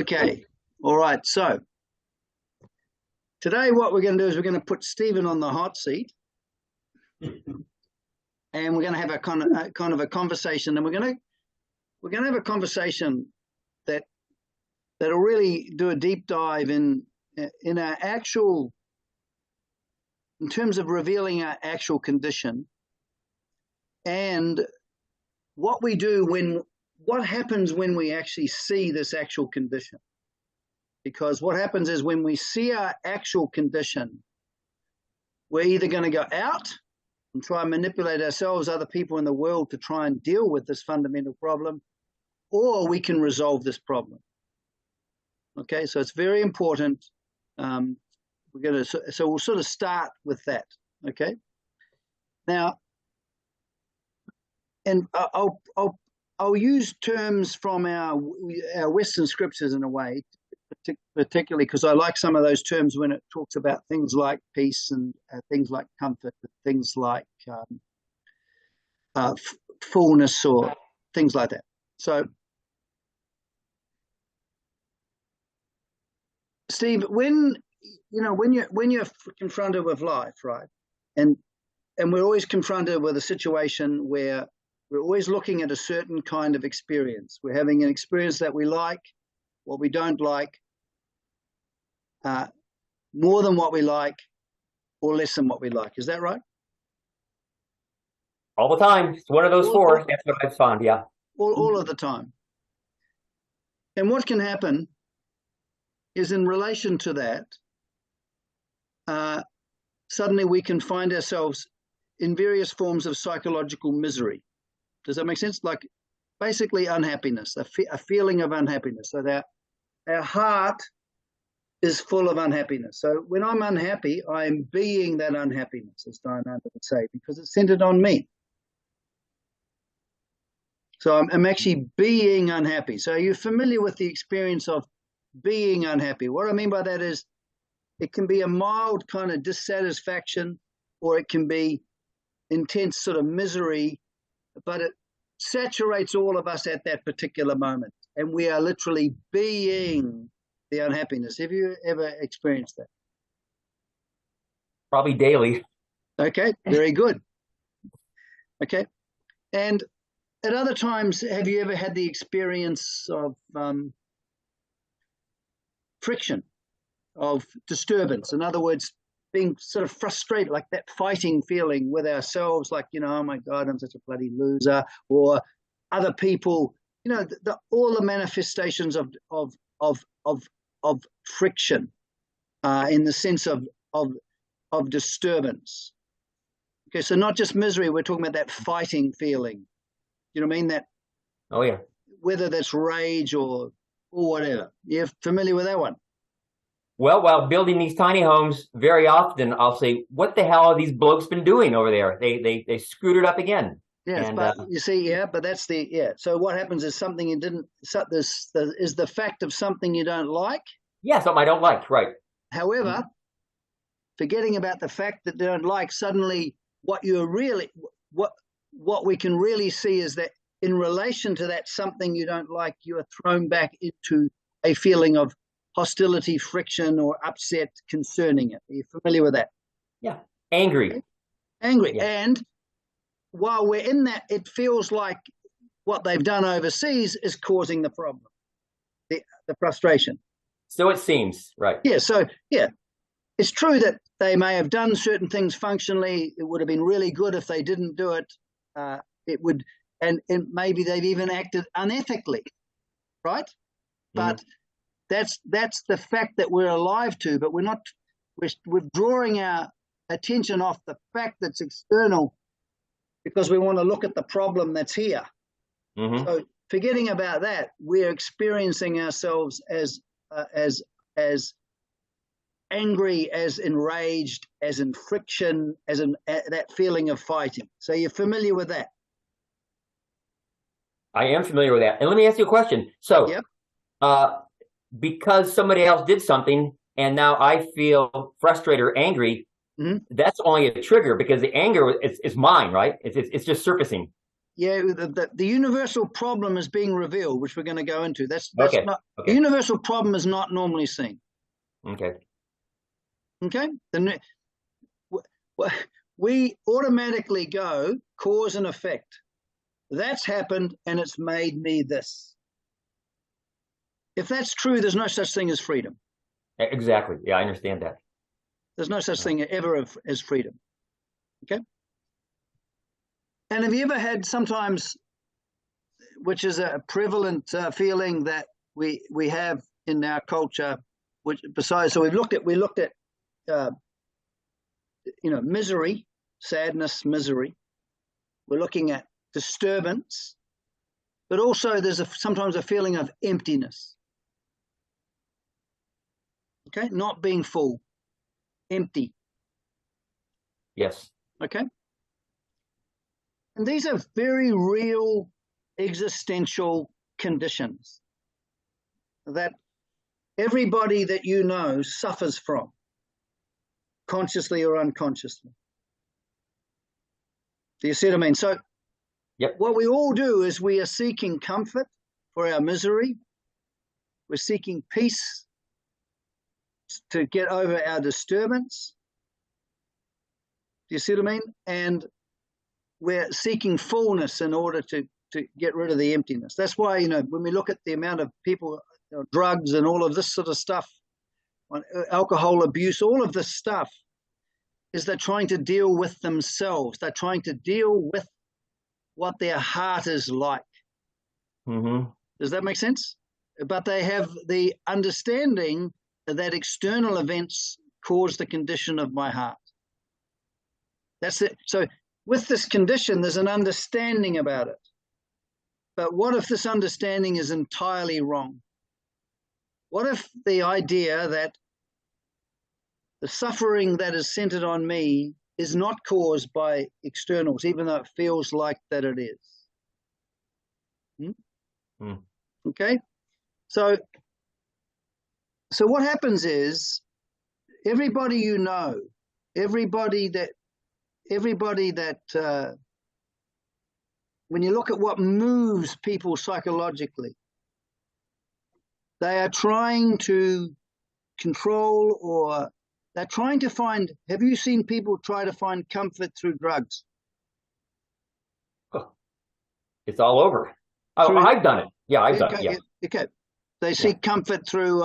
Okay. All right. So today what we're going to do is we're going to put Stephen on the hot seat, and we're going to have a kind of a conversation, and we're going to have a conversation that'll really do a deep dive in our actual, in terms of revealing our actual condition, and what we do what happens when we actually see this actual condition. Because what happens is when we see our actual condition, we're either going to go out and try and manipulate ourselves, other people in the world, to try and deal with this fundamental problem, or we can resolve this problem. Okay, so it's very important. So we'll sort of start with that. Okay. Now, and I'll use terms from our Western scriptures in a way, particularly because I like some of those terms when it talks about things like peace and things like comfort, things like fullness or things like that. So, Steve, when you're confronted with life, right, and we're always confronted with a situation where we're always looking at a certain kind of experience. We're having an experience that we like, what we don't like, more than what we like, or less than what we like. Is that right? All the time. It's one of those four. That's what I've found, yeah. All of the time. And what can happen is, in relation to that, suddenly we can find ourselves in various forms of psychological misery. Does that make sense? Like basically unhappiness, a feeling of unhappiness. So that our heart is full of unhappiness. So when I'm unhappy, I'm being that unhappiness, as Dayananda would say, because it's centered on me. So I'm actually being unhappy. So you're familiar with the experience of being unhappy. What I mean by that is it can be a mild kind of dissatisfaction, or it can be intense sort of misery, but it saturates all of us at that particular moment. And we are literally being the unhappiness. Have you ever experienced that? Probably daily. Okay, very good. Okay. And at other times, have you ever had the experience of friction, of disturbance? In other words, being sort of frustrated, like that fighting feeling with ourselves, like, oh my God, I'm such a bloody loser, or other people, all the manifestations of friction, in the sense of disturbance. Okay, so not just misery, we're talking about that fighting feeling. You know what I mean? That. Oh yeah. Whether that's rage or whatever. You're familiar with that one? Well, while building these tiny homes, very often I'll say, "What the hell are these blokes been doing over there? They screwed it up again." Yes, and, but you see, but that's So what happens is something you didn't. Is the fact of something you don't like. Yeah, something I don't like, right? However, forgetting about the fact that they don't like, suddenly what we can really see is that in relation to that something you don't like, you are thrown back into a feeling of hostility, friction, or upset concerning it. Are you familiar with that? Yeah. Angry. Okay. Angry. Yeah. And while we're in that, it feels like what they've done overseas is causing the problem, the frustration. So it seems, right? Yeah. So, it's true that they may have done certain things functionally. It would have been really good if they didn't do it. It would, and maybe they've even acted unethically, right? But that's the fact that we're alive to, but we're withdrawing our attention off the fact that's external, because we want to look at the problem that's here. So forgetting about that, we're experiencing ourselves as angry, as enraged, as in friction, as in that feeling of fighting. So you're familiar with that? I am familiar with that. And let me ask you a question. So, because somebody else did something and now I feel frustrated or angry, that's only a trigger, because the anger is mine, right? It's just surfacing. the universal problem is being revealed, which we're going to go into. That's Okay. not Okay. the universal problem is not normally seen. Okay. Okay. We automatically go cause and effect. That's happened and it's made me this. If that's true, there's no such thing as freedom. Exactly. Yeah, I understand that. There's no such thing ever as freedom. Okay. And have you ever had sometimes, which is a prevalent feeling that we have in our culture, which besides, so we looked at misery, sadness, misery. We're looking at disturbance, but also there's sometimes a feeling of emptiness. Okay, not being full, empty. Yes. Okay. And these are very real existential conditions that everybody that you know suffers from, consciously or unconsciously. Do you see what I mean? So yep. What we all do is we are seeking comfort for our misery. We're seeking peace to get over our disturbance. Do you see what I mean? And we're seeking fullness in order to get rid of the emptiness. That's why, when we look at the amount of people, drugs and all of this sort of stuff, alcohol abuse, all of this stuff, is they're trying to deal with themselves. They're trying to deal with what their heart is like. Mm-hmm. Does that make sense? But they have the understanding that external events cause the condition of my heart. That's it. So with this condition, there's an understanding about it. But what if this understanding is entirely wrong? What if the idea that the suffering that is centered on me is not caused by externals, even though it feels like that it is? Okay? So what happens is everybody you know, everybody that when you look at what moves people psychologically, they are trying to control, or they're trying to find. Have you seen people try to find comfort through drugs? Oh, it's all over. Oh, I've done it. Yeah, I've done it. Yeah. Okay. They seek comfort through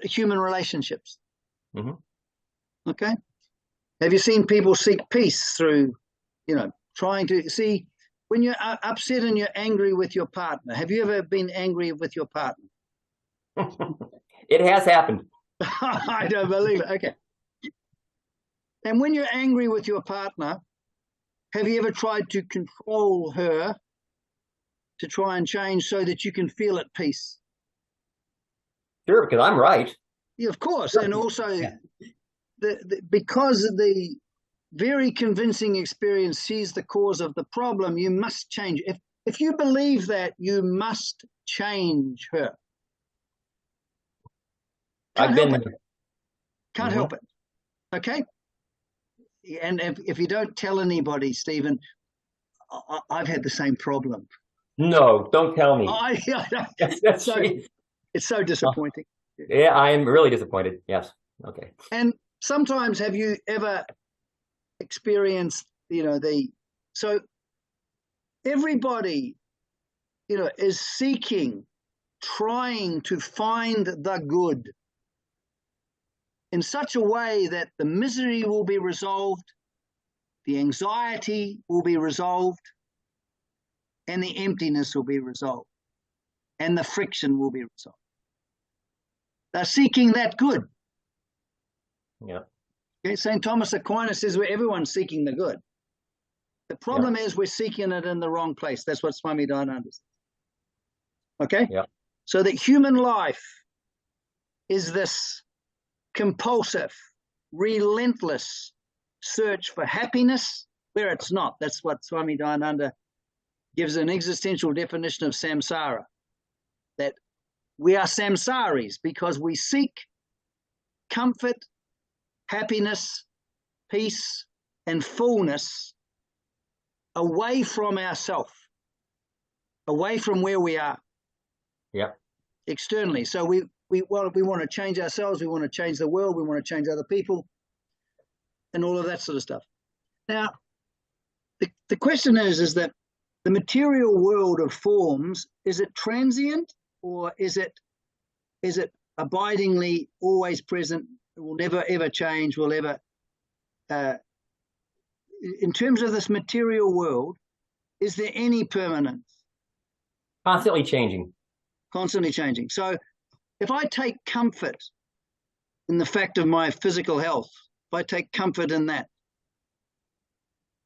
human relationships. Mm-hmm. Okay. Have you seen people seek peace through, trying to see when you're upset and you're angry with your partner? Have you ever been angry with your partner? It has happened. I don't believe it. Okay. And when you're angry with your partner, have you ever tried to control her to try and change so that you can feel at peace? Sure, because I'm right. Yeah, of course. And also, because the very convincing experience sees the cause of the problem, you must change. If you believe that, you must change her. Can't help it. Okay? And if you don't tell anybody, Stephen, I've had the same problem. No, don't tell me. It's so disappointing. Yeah, I am really disappointed. Yes. Okay. And sometimes have you ever experienced, so everybody, is seeking, trying to find the good in such a way that the misery will be resolved, the anxiety will be resolved, and the emptiness will be resolved, and the friction will be resolved. They're seeking that good. Yeah. Okay, St. Thomas Aquinas says everyone's seeking the good. The problem is we're seeking it in the wrong place. That's what Swami Dayananda says. Okay? Yeah. So that human life is this compulsive, relentless search for happiness where it's not. That's what Swami Dayananda gives an existential definition of samsara, that we are samsaris because we seek comfort, happiness, peace, and fullness away from ourself, away from where we are. Yep. Externally. So we want to change ourselves, we want to change the world, we want to change other people, and all of that sort of stuff. Now, the question is that the material world of forms, is it transient, or is it abidingly always present, will never ever change, will ever in terms of this material world, is there any permanence? Constantly changing. Constantly changing. So if I take comfort in the fact of my physical health, if I take comfort in that,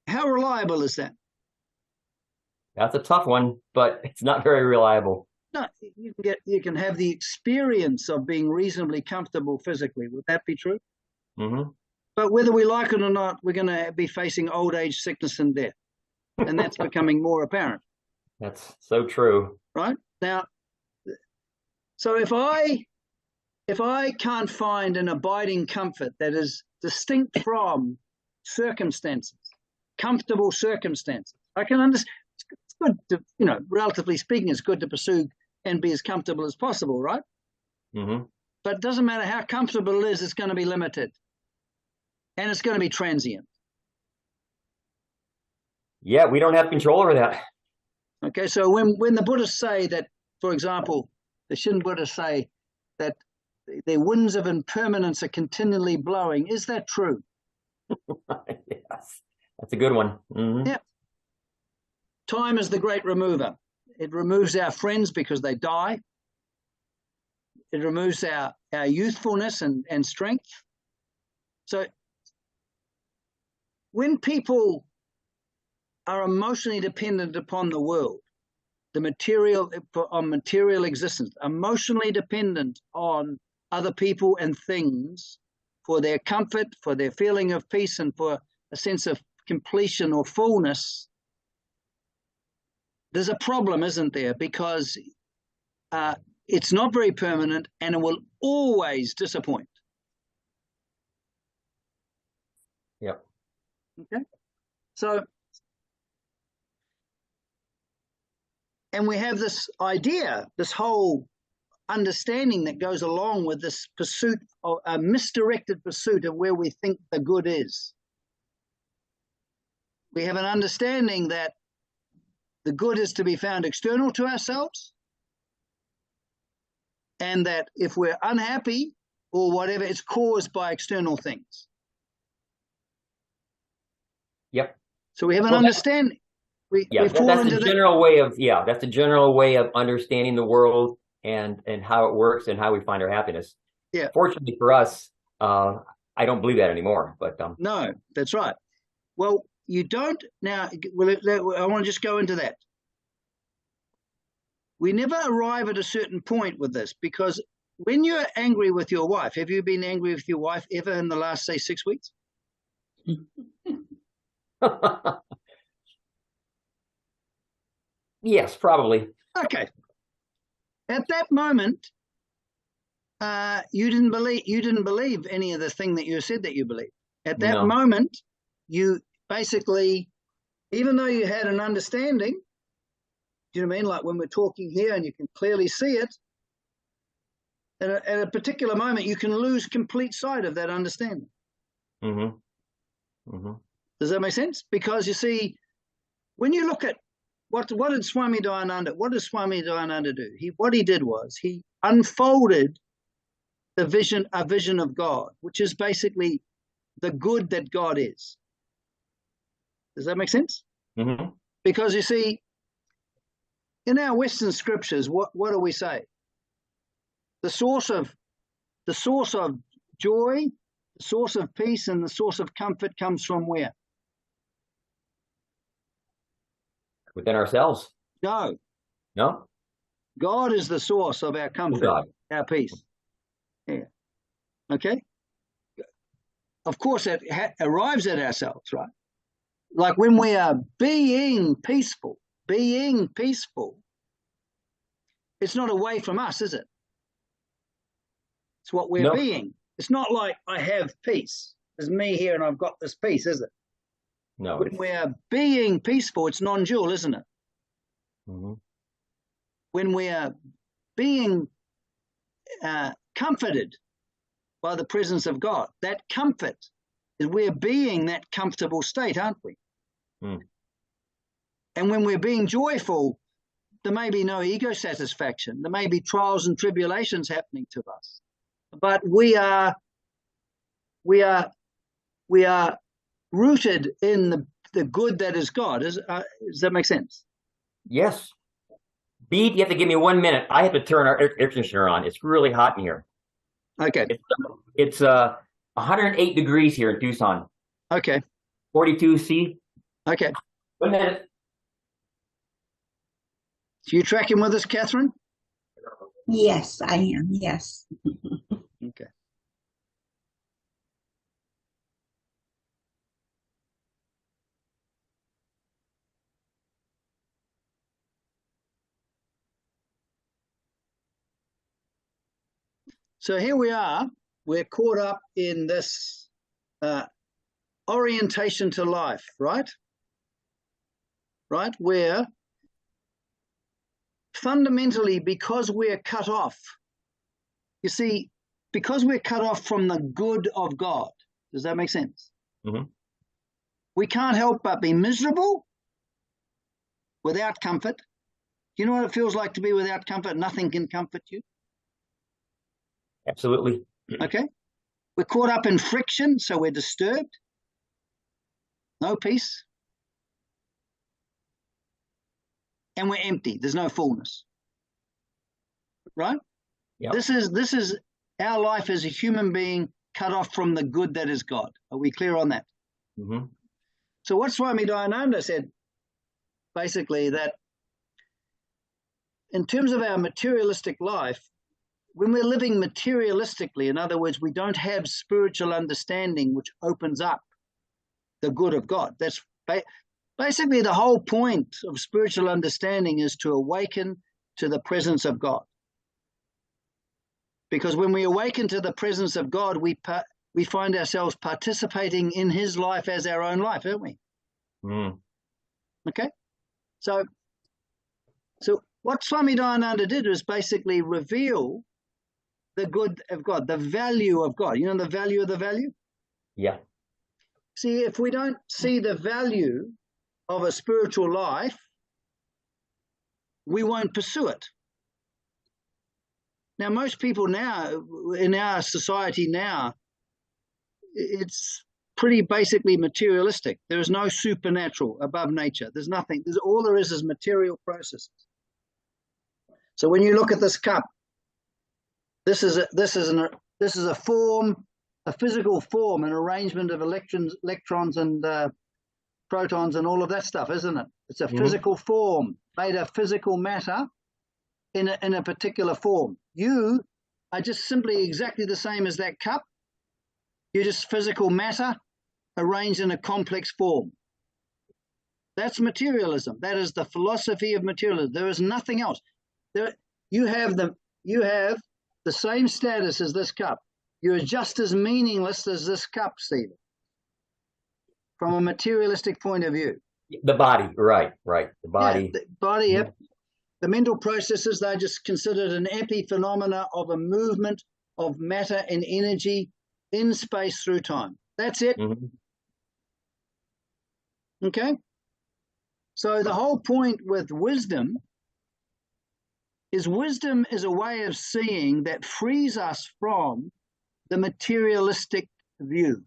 how reliable is that? That's a tough one, but it's not very reliable. No, you can have the experience of being reasonably comfortable physically. Would that be true? Mm-hmm. But whether we like it or not, we're going to be facing old age, sickness, and death. And that's becoming more apparent. That's so true. Right? Now, so if I can't find an abiding comfort that is distinct from circumstances, comfortable circumstances, I can understand. It's good to, relatively speaking, it's good to pursue and be as comfortable as possible, right? Mm-hmm. But it doesn't matter how comfortable it is, it's going to be limited. And it's going to be transient. Yeah, we don't have control over that. Okay, so when the Buddhists say that, for example, the Shin Buddhists say that the winds of impermanence are continually blowing, is that true? Yes, that's a good one. Mm-hmm. Yeah. Time is the great remover. It removes our friends because they die. It removes our youthfulness and strength. So when people are emotionally dependent upon the world, on material existence, emotionally dependent on other people and things for their comfort, for their feeling of peace, and for a sense of completion or fullness, there's a problem, isn't there? Because it's not very permanent and it will always disappoint. Yep. Okay. So, and we have this idea, this whole understanding that goes along with this pursuit, of a misdirected pursuit of where we think the good is. We have an understanding that the good is to be found external to ourselves, and that if we're unhappy or whatever, it's caused by external things. Yep. So we have an understanding. That's the general way of that's the general way of understanding the world and how it works and how we find our happiness. Yeah. Fortunately for us, I don't believe that anymore. But no, that's right. Well, you don't now. Well, I want to just go into that. We never arrive at a certain point with this, because when you're angry with your wife, have you been angry with your wife ever in the last, say, 6 weeks? Yes, probably. Okay. At that moment, you didn't believe any of the thing that you said that you believed. At that moment, you basically, even though you had an understanding, do you know what I mean? Like when we're talking here and you can clearly see it, at a particular moment, you can lose complete sight of that understanding. Mm-hmm. Mm-hmm. Does that make sense? Because you see, when you look at what did Swami Dayananda do? What he did was he unfolded a vision of God, which is basically the good that God is. Does that make sense? Mm-hmm. Because you see, in our Western scriptures, what do we say? The source of joy, the source of peace, and the source of comfort comes from where? Within ourselves. No. God is the source of our comfort, our peace. Yeah. Okay. Of course, it arrives at ourselves, right? Like when we are being peaceful, it's not away from us, is it? It's what we're being. It's not like I have peace. There's me here and I've got this peace, is it? No. When we're being peaceful, it's non-dual, isn't it? Mm-hmm. When we're being comforted by the presence of God, that comfort is we're being that comfortable state, aren't we? Mm. And when we're being joyful, there may be no ego satisfaction. There may be trials and tribulations happening to us, but we are rooted in the good that is God. Does that make sense? Yes. Bede, you have to give me 1 minute. I have to turn our air conditioner on. It's really hot in here. Okay. It's 108 degrees here in Tucson. Okay. 42 C. Okay. 1 minute. So you tracking with us, Catherine? Yes, I am. Yes. Okay. So here we are. We're caught up in this orientation to life, right? Right? Where fundamentally, because we're cut off, you see, because we're cut off from the good of God, does that make sense? Mm-hmm. We can't help but be miserable without comfort. You know what it feels like to be without comfort? Nothing can comfort you. Absolutely. Okay. We're caught up in friction, so we're disturbed. No peace. And we're empty. There's no fullness. Right? Yep. This is our life as a human being cut off from the good that is God. Are we clear on that? Mm-hmm. So what Swami Dayananda said, basically, that in terms of our materialistic life, when we're living materialistically, in other words, we don't have spiritual understanding which opens up the good of God. That's basically the whole point of spiritual understanding, is to awaken to the presence of God. Because when we awaken to the presence of God, we find ourselves participating in his life as our own life, don't we? Mm. Okay? So what Swami Dayananda did was basically reveal the good of God, the value of God. You know the value of the value? Yeah. See, if we don't see the value of a spiritual life, we won't pursue it. Now, most people now, in our society now, it's pretty basically materialistic. There is no supernatural above nature. There's nothing. All there is material processes. So when you look at this cup, this is a form, a physical form, an arrangement of electrons and protons and all of that stuff, isn't it? It's a physical form, made of physical matter in a particular form. You are just simply exactly the same as that cup. You're just physical matter arranged in a complex form. That's materialism. That is the philosophy of materialism. There is nothing else. You have the same status as this cup. You're just as meaningless as this cup, Stephen, from a materialistic point of view. The body, right. The body. Yeah, the body, yep. The mental processes, they're just considered an epiphenomena of a movement of matter and energy in space through time. That's it. Mm-hmm. Okay? So the whole point with wisdom is a way of seeing that frees us from the materialistic view.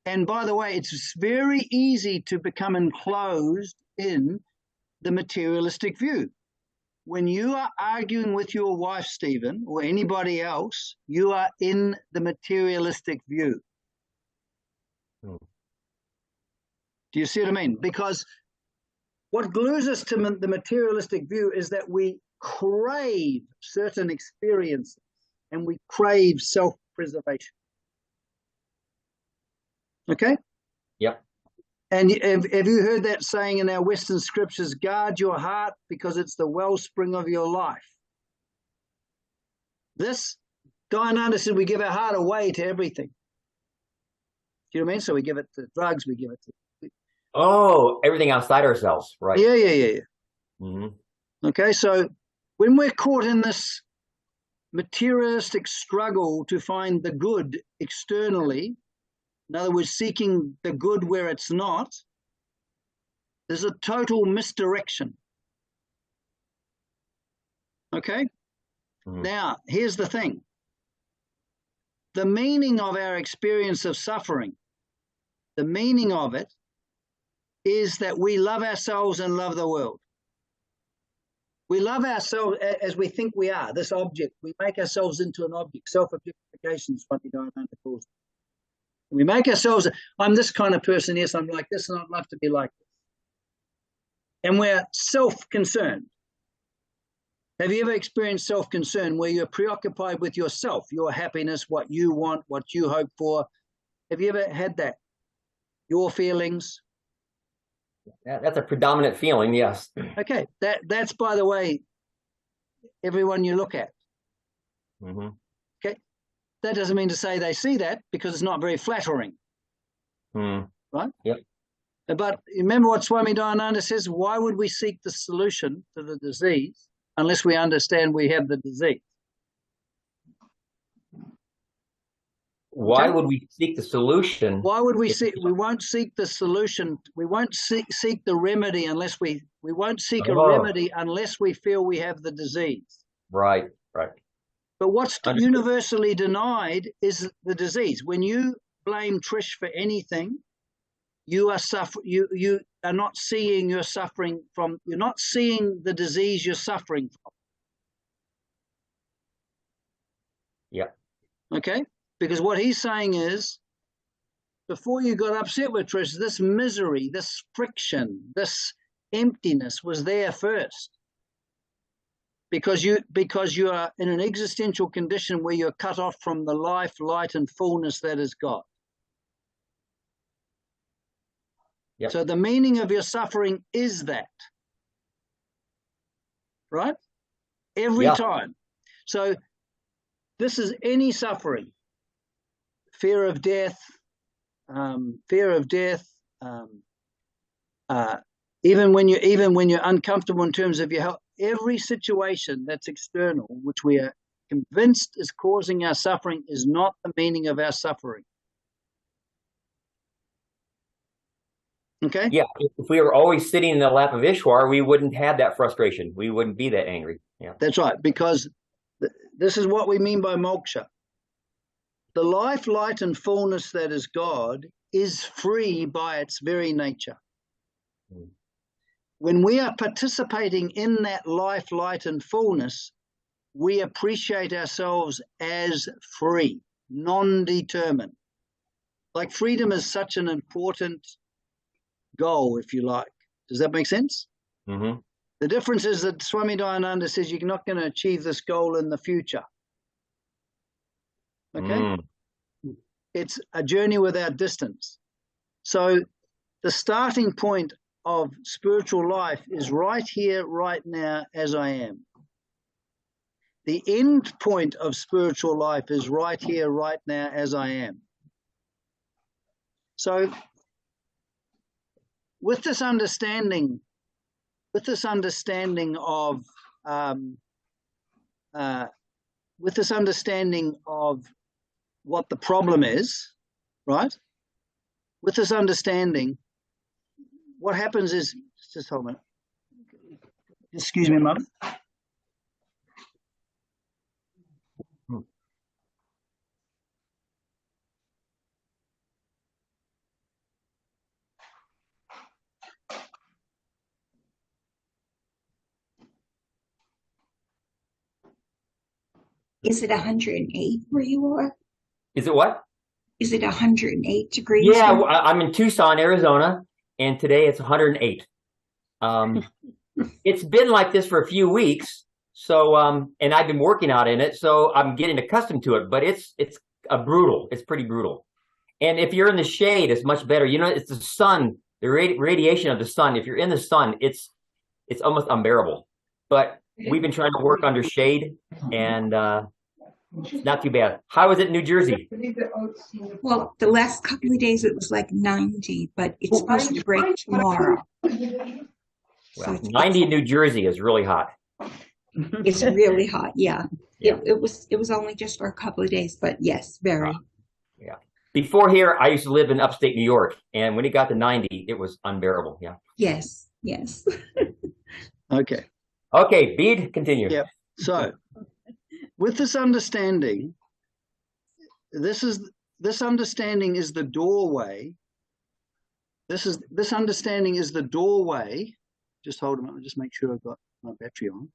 And by the way, it's very easy to become enclosed in the materialistic view. When you are arguing with your wife, Stephen, or anybody else, you are in the materialistic view. Mm. Do you see what I mean? Because what glues us to the materialistic view is that we crave certain experiences and we crave self-preservation. Okay? Yep. And have you heard that saying in our Western scriptures, guard your heart because it's the wellspring of your life? This, Dayananda said, we give our heart away to everything. Do you know what I mean? So we give it to drugs, we give it to Oh, everything outside ourselves, right? Yeah. Hmm. Okay, so when we're caught in this materialistic struggle to find the good externally, in other words, seeking the good where it's not, there's a total misdirection. Okay? Now, here's the thing. The meaning of our experience of suffering, the meaning of it is that we love ourselves and love the world. We love ourselves as we think we are, this object. We make ourselves into an object. Self-objectification is what Dayananda calls it. We make ourselves, I'm this kind of person, yes, I'm like this, and I'd love to be like this. And we're self-concerned. Have you ever experienced self-concern where you're preoccupied with yourself, your happiness, what you want, what you hope for? Have you ever had that? Your feelings? That's a predominant feeling, yes. Okay, that's, by the way, everyone you look at. Mm-hmm. Okay, that doesn't mean to say they see that, because it's not very flattering. Right? Yep. But remember what Swami Dayananda says, why would we seek the solution to the disease unless we understand we have the disease? Why would we seek the solution? Why would we seek? We won't seek the solution. We won't seek the remedy unless we won't seek a remedy unless we feel we have the disease. Right. But what's universally denied is the disease. When you blame Trish for anything, you are you are not seeing you're suffering from. You're not seeing the disease you're suffering from. Yeah. Okay. Because what he's saying is, before you got upset with Trish, this misery, this friction, this emptiness was there first. Because you are in an existential condition where you're cut off from the life, light, and fullness that is God. Yep. So the meaning of your suffering is that. Right? Every time. So this is any suffering. Fear of death, even when you're uncomfortable in terms of your health, every situation that's external, which we are convinced is causing our suffering, is not the meaning of our suffering. Okay? Yeah, if we were always sitting in the lap of Ishwar, we wouldn't have that frustration. We wouldn't be that angry. Yeah, that's right, because this is what we mean by moksha. The life, light, and fullness that is God is free by its very nature. When we are participating in that life, light, and fullness, we appreciate ourselves as free, non-determined. Like freedom is such an important goal, if you like. Does that make sense? Mm-hmm. The difference is that Swami Dayananda says you're not going to achieve this goal in the future. Okay? It's a journey without distance. So the starting point of spiritual life is right here, right now, as I am. The end point of spiritual life is right here, right now, as I am. So with this understanding of what the problem is, right? With this understanding, what happens is, just hold on. Excuse me, Mother. Is it 108 where you are? Is it what? Is it 108 degrees? Yeah, I'm in Tucson, Arizona, and today it's 108. It's been like this for a few weeks, so and I've been working out in it, so I'm getting accustomed to it. But it's brutal. It's pretty brutal. And if you're in the shade, it's much better. You know, it's the sun, the radiation of the sun. If you're in the sun, it's almost unbearable. But we've been trying to work under shade, and It's not too bad. How is it in New Jersey? Well, the last couple of days it was like 90, but it's supposed to break tomorrow. Well, 90 in New Jersey is really hot. It's really hot. Yeah. Yeah. It was only just for a couple of days, but yes, very. Yeah. Before here, I used to live in upstate New York, and when it got to 90, it was unbearable. Yeah. Yes. Yes. Okay. Okay, Bede, continue. Yep. So, with this understanding, this understanding is the doorway. This understanding is the doorway. Just hold a moment. Just make sure I've got my battery on.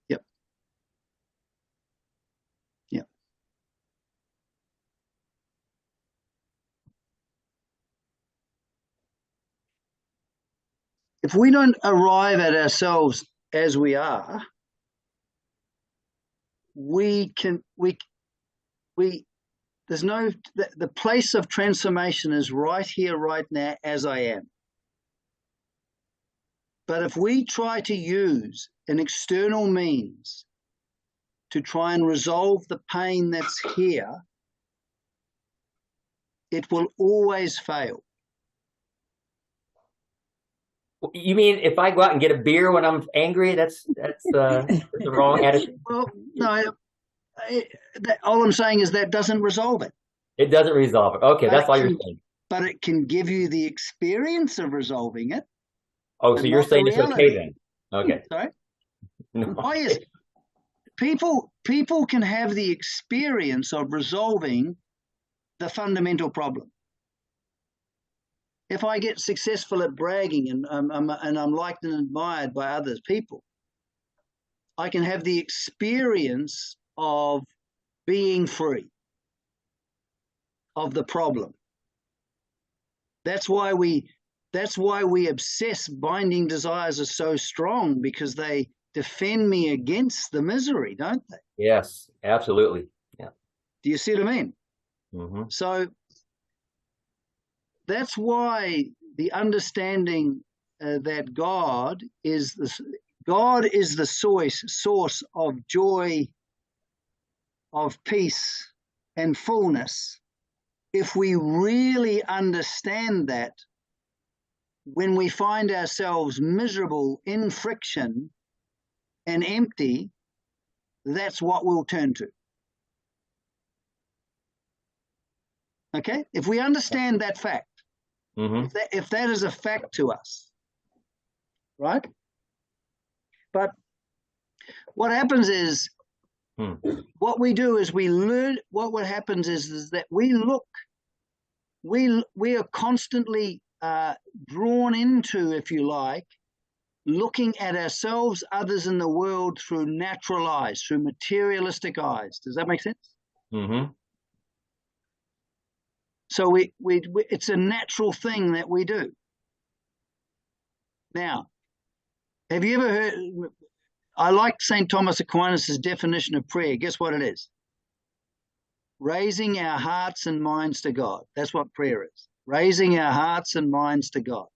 Yep. Yep. If we don't arrive at ourselves as we are, there's no, the place of transformation is right here, right now, as I am. But if we try to use an external means to try and resolve the pain that's here, it will always fail. You mean if I go out and get a beer when I'm angry, that's the wrong attitude? Well, no, all I'm saying is that doesn't resolve it. It doesn't resolve it. Okay, that's all you're saying. But it can give you the experience of resolving it. Oh, so you're saying it's okay then? Okay. Sorry? No. Oh, yes. People can have the experience of resolving the fundamental problem. If I get successful at bragging and I'm liked and admired by other people, I can have the experience of being free of the problem. That's why we obsess. Binding desires are so strong, because they defend me against the misery, don't they? Yes, absolutely. Yeah. Do you see what I mean? Mm-hmm. So that's why the understanding that God is the source of joy, of peace and fullness. If we really understand that, when we find ourselves miserable, in friction and empty, that's what we'll turn to. Okay? If we understand that fact, Mm-hmm. if that is a fact to us, right? But what happens is, what we do is we learn. What happens is that we are constantly drawn into, if you like, looking at ourselves, others in the world through natural eyes, through materialistic eyes. Does that make sense? Mm-hmm. So it's a natural thing that we do. Now, have you ever heard? I like St. Thomas Aquinas' definition of prayer. Guess what it is? Raising our hearts and minds to God. That's what prayer is. Raising our hearts and minds to God.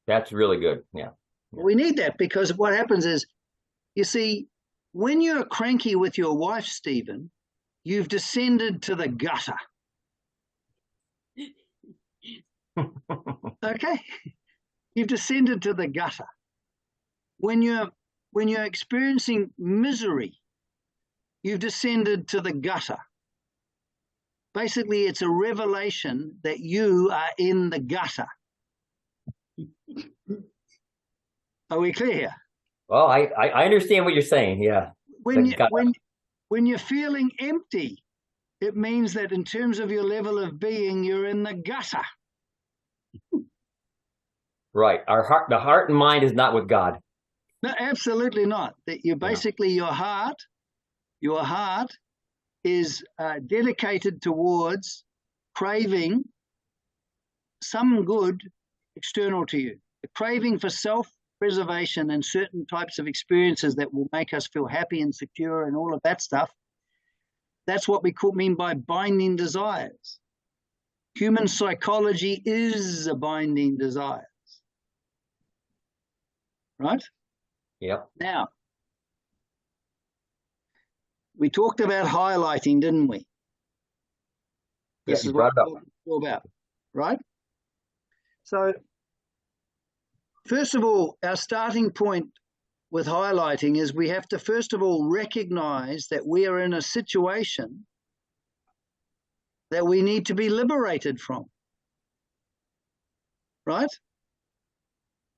That's really good. Yeah. We need that, because what happens is, you see, when you're cranky with your wife, Stephen, you've descended to the gutter. Okay? You've descended to the gutter. When you're experiencing misery, you've descended to the gutter. Basically, it's a revelation that you are in the gutter. Are we clear? Well, I understand what you're saying. Yeah. When you're feeling empty, it means that in terms of your level of being, you're in the gutter. Right. The heart and mind is not with God. No, absolutely not. That you basically, your heart is dedicated towards craving some good external to you. The craving for self-preservation and certain types of experiences that will make us feel happy and secure and all of that stuff. That's what we mean by binding desires. Human psychology is a binding desires. Right? Yep. Now, We talked about highlighting, didn't we? Yeah, This you is brought what it up. it's all about, right? So, first of all, our starting point with highlighting is we have to first of all recognize that we are in a situation that we need to be liberated from, right?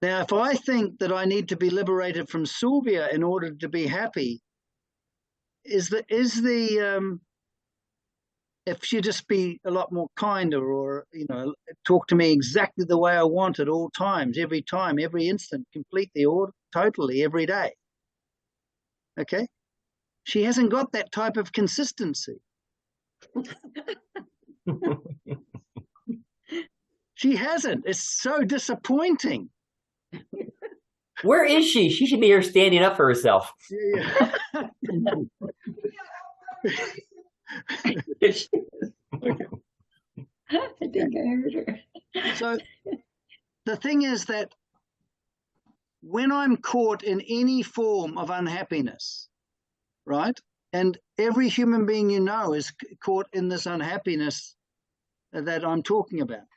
Now, if I think that I need to be liberated from Sylvia in order to be happy, if she just be a lot more kinder, or talk to me exactly the way I want at all times, every time, every instant, completely or totally, every day. Okay, she hasn't got that type of consistency. She hasn't. It's so disappointing. Where is she? She should be here standing up for herself. Yeah. I think I heard her. So the thing is that when I'm caught in any form of unhappiness, right? And every human being is caught in this unhappiness that I'm talking about.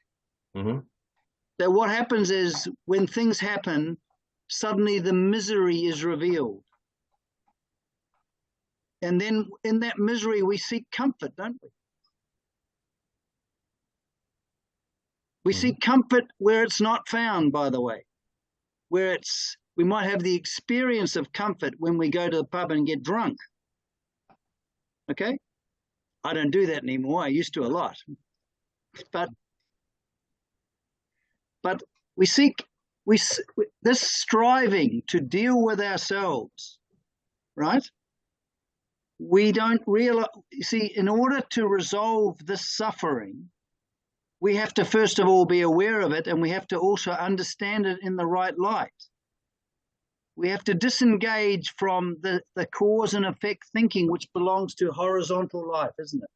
Mm-hmm. That what happens is when things happen, suddenly the misery is revealed. And then in that misery, we seek comfort, don't we? We seek comfort where it's not found, by the way, where we might have the experience of comfort when we go to the pub and get drunk. Okay? I don't do that anymore. I used to a lot. But we seek this striving to deal with ourselves, right? We don't realize, see, in order to resolve this suffering, we have to first of all be aware of it, and we have to also understand it in the right light. We have to disengage from the cause and effect thinking, which belongs to horizontal life, isn't it?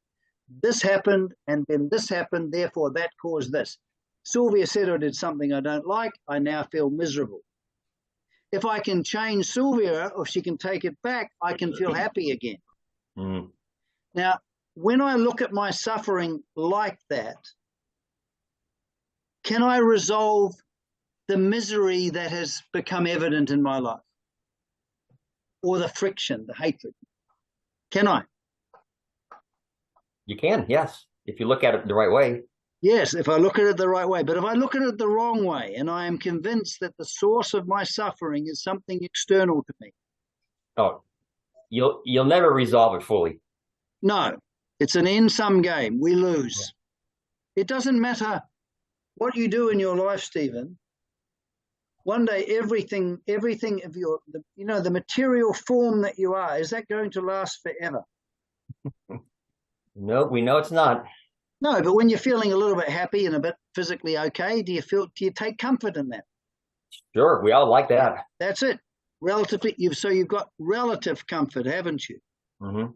This happened, and then this happened, therefore that caused this. Sylvia said I did something I don't like, I now feel miserable. If I can change Sylvia, or if she can take it back, I can feel happy again. Mm. Now, when I look at my suffering like that, can I resolve the misery that has become evident in my life? Or the friction, the hatred? Can I? You can, yes, if you look at it the right way. Yes, if I look at it the right way. But if I look at it the wrong way, and I am convinced that the source of my suffering is something external to me. Oh, you'll never resolve it fully. No, it's an end-sum game. We lose. It doesn't matter what you do in your life, Stephen. One day, everything of the material form that you are, is that going to last forever? No, we know it's not. No, but when you're feeling a little bit happy and a bit physically okay, do you take comfort in that? Sure, we all like that. That's it. Relatively, you've got relative comfort, haven't you? Mm-hmm.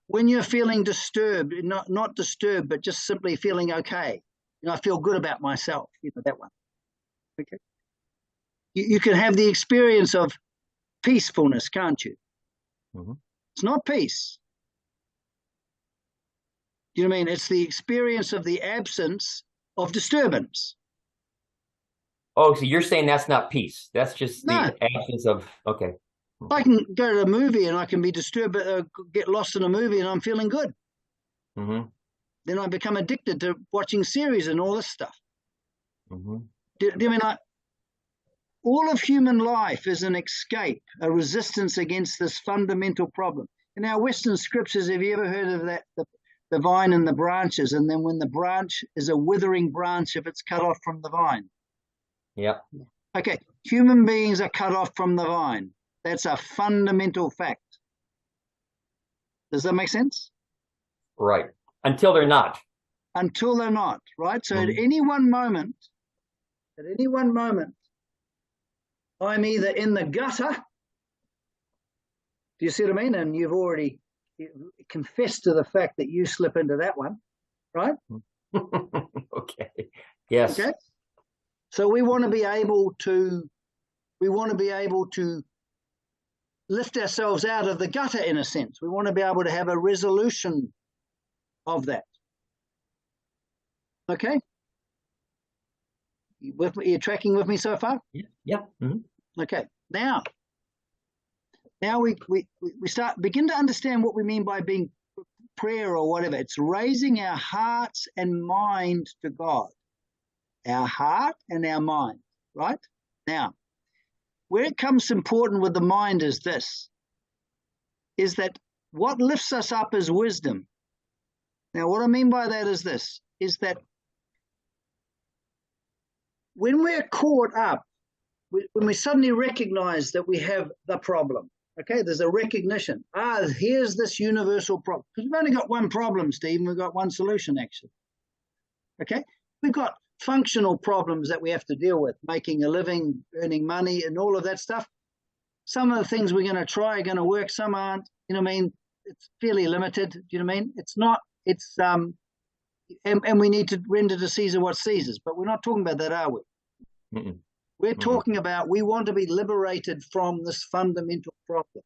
When you're feeling disturbed, not disturbed, but just simply feeling okay. I feel good about myself. That one. Okay. You can have the experience of peacefulness, can't you? Mm-hmm. It's not peace. Do you know what I mean? It's the experience of the absence of disturbance. Oh, so you're saying that's not peace. That's just the No. absence of, okay. I can go to a movie and I can be disturbed, get lost in a movie and I'm feeling good. Mm-hmm. Then I become addicted to watching series and all this stuff. Mm-hmm. Do you mean all of human life is an escape, a resistance against this fundamental problem? In our Western scriptures, have you ever heard of that, the vine and the branches, and then when the branch is a withering branch if it's cut off from the vine? Yep. Okay, human beings are cut off from the vine. That's a fundamental fact. Does that make sense? Right. Until they're not. Until they're not, right? So at any one moment, I'm either in the gutter. Do you see what I mean? And you've already confessed to the fact that you slip into that one, right? Okay. Yes. Okay. So we want to be able to lift ourselves out of the gutter in a sense. We want to be able to have a resolution of that. Okay? You're tracking with me so far? Yeah. Okay. Now we begin to understand what we mean by being prayer or whatever. It's raising our hearts and mind to God. Our heart and our mind, right? Now, where it comes important with the mind is this, is that what lifts us up is wisdom. Now, what I mean by that is this, is that when we're caught up, when we suddenly recognize that we have the problem, okay, there's a recognition. Here's this universal problem. Because we've only got one problem, Stephen. We've got one solution, actually. Okay? We've got functional problems that we have to deal with, making a living, earning money, and all of that stuff. Some of the things we're going to try are going to work. Some aren't. You know what I mean? It's fairly limited. Do you know what I mean? It's not. It's and we need to render to Caesar what's Caesar's. But we're not talking about that, are we? Mm-mm. We're talking about we want to be liberated from this fundamental problem.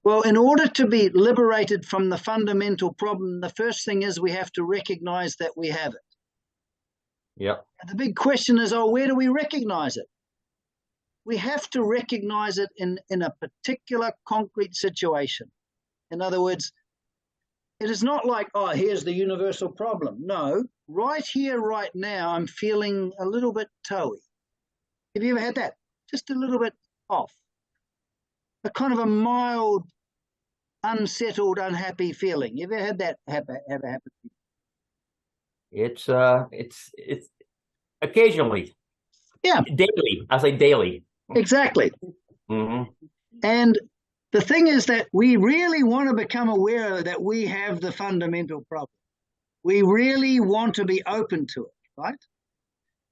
Well, in order to be liberated from the fundamental problem, the first thing is we have to recognize that we have it. Yep. The big question is, where do we recognize it? We have to recognize it in a particular concrete situation. In other words, it is not like, here's the universal problem. No, right here, right now, I'm feeling a little bit toey. Have you ever had that? Just a little bit off. A kind of a mild, unsettled, unhappy feeling. You ever had that ever happen? It's occasionally. Yeah. Daily. I say daily. Exactly. Mm-hmm. And the thing is that we really want to become aware that we have the fundamental problem. We really want to be open to it, right?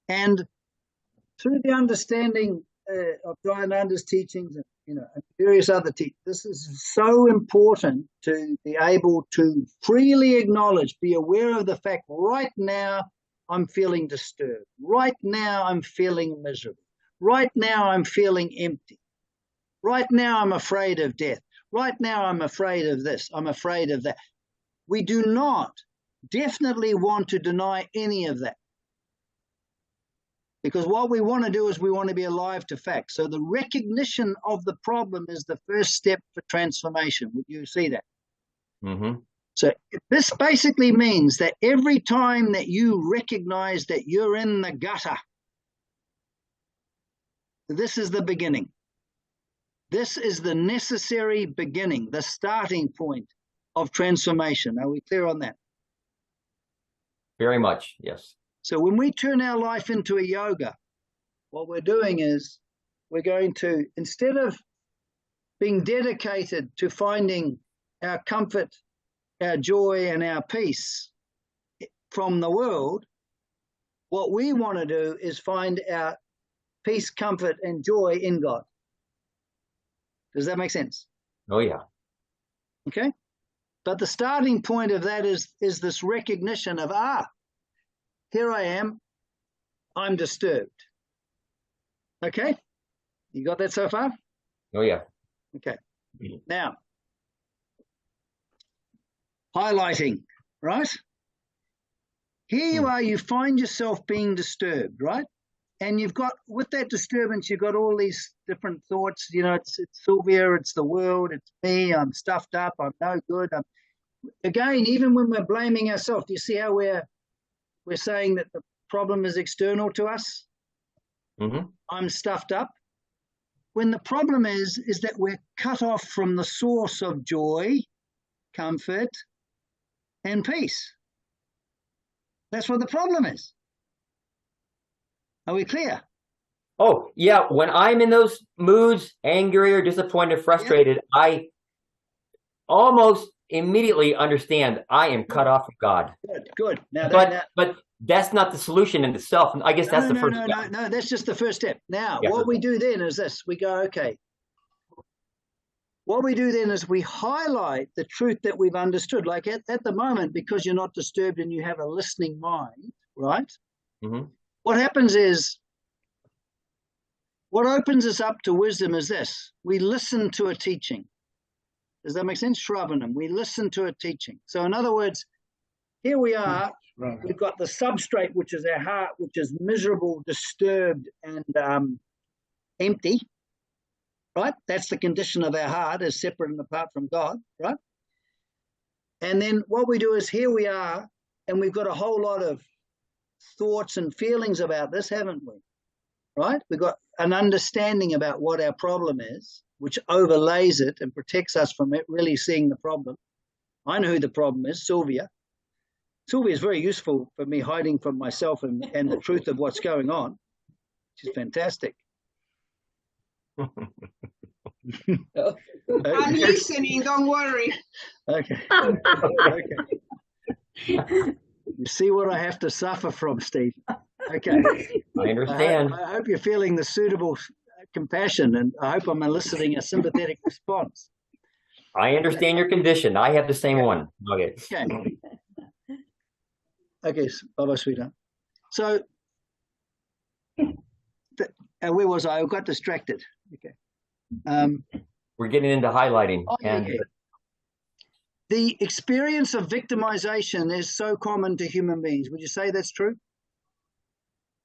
And through the understanding of Dayananda's teachings and various other teachings, this is so important to be able to freely acknowledge, be aware of the fact right now I'm feeling disturbed. Right now I'm feeling miserable. Right now I'm feeling empty. Right now I'm afraid of death. Right now I'm afraid of this. I'm afraid of that. We do not definitely want to deny any of that. Because what we want to do is we want to be alive to facts. So the recognition of the problem is the first step for transformation. Would you see that? Mm-hmm. So this basically means that every time that you recognize that you're in the gutter, this is the beginning. This is the necessary beginning, the starting point of transformation. Are we clear on that? Very much, yes. So when we turn our life into a yoga, what we're doing is we're going to, instead of being dedicated to finding our comfort, our joy, and our peace from the world, what we want to do is find our peace, comfort, and joy in God. Does that make sense? Oh, yeah. Okay. But the starting point of that is this recognition of, here I am, I'm disturbed. Okay? You got that so far? Oh, yeah. Okay. Now, highlighting, right? Here you are, you find yourself being disturbed, right? And you've got, with that disturbance, you've got all these different thoughts. It's Sylvia, it's the world, it's me, I'm stuffed up, I'm no good. Again, even when we're blaming ourselves, do you see how we're saying that the problem is external to us? Mm-hmm. I'm stuffed up. When the problem is that we're cut off from the source of joy, comfort, and peace. That's what the problem is. Are we clear? Oh, yeah. When I'm in those moods, angry or disappointed, frustrated, I almost immediately understand I am cut off from God. Good. Now, but that's not the solution in itself. I guess that's the first step. No, that's just the first step. Now, what we do then is this. We go, okay. What we do then is we highlight the truth that we've understood. Like at the moment, because you're not disturbed and you have a listening mind, right? Mm-hmm. What happens is what opens us up to wisdom is this. We listen to a teaching. Does that make sense? Shravanam. We listen to a teaching. So in other words, here we are. We've got the substrate, which is our heart, which is miserable, disturbed, and empty. Right? That's the condition of our heart, is separate and apart from God. Right? And then what we do is here we are, and we've got a whole lot of thoughts and feelings about this, haven't we? Right? We've got an understanding about what our problem is, which overlays it and protects us from it really seeing the problem. I know who the problem is, Sylvia. Sylvia is very useful for me hiding from myself and the truth of what's going on. She's fantastic. I'm listening, don't worry. Okay. Okay. You see what I have to suffer from, Steve. Okay. I understand. I hope you're feeling the suitable compassion, and I hope I'm eliciting a sympathetic response. I understand your condition. I have the same one. Okay. Okay. Okay, bye-bye, sweetheart. So, where was I? I got distracted. Okay. We're getting into highlighting. Okay. The experience of victimization is so common to human beings. Would you say that's true?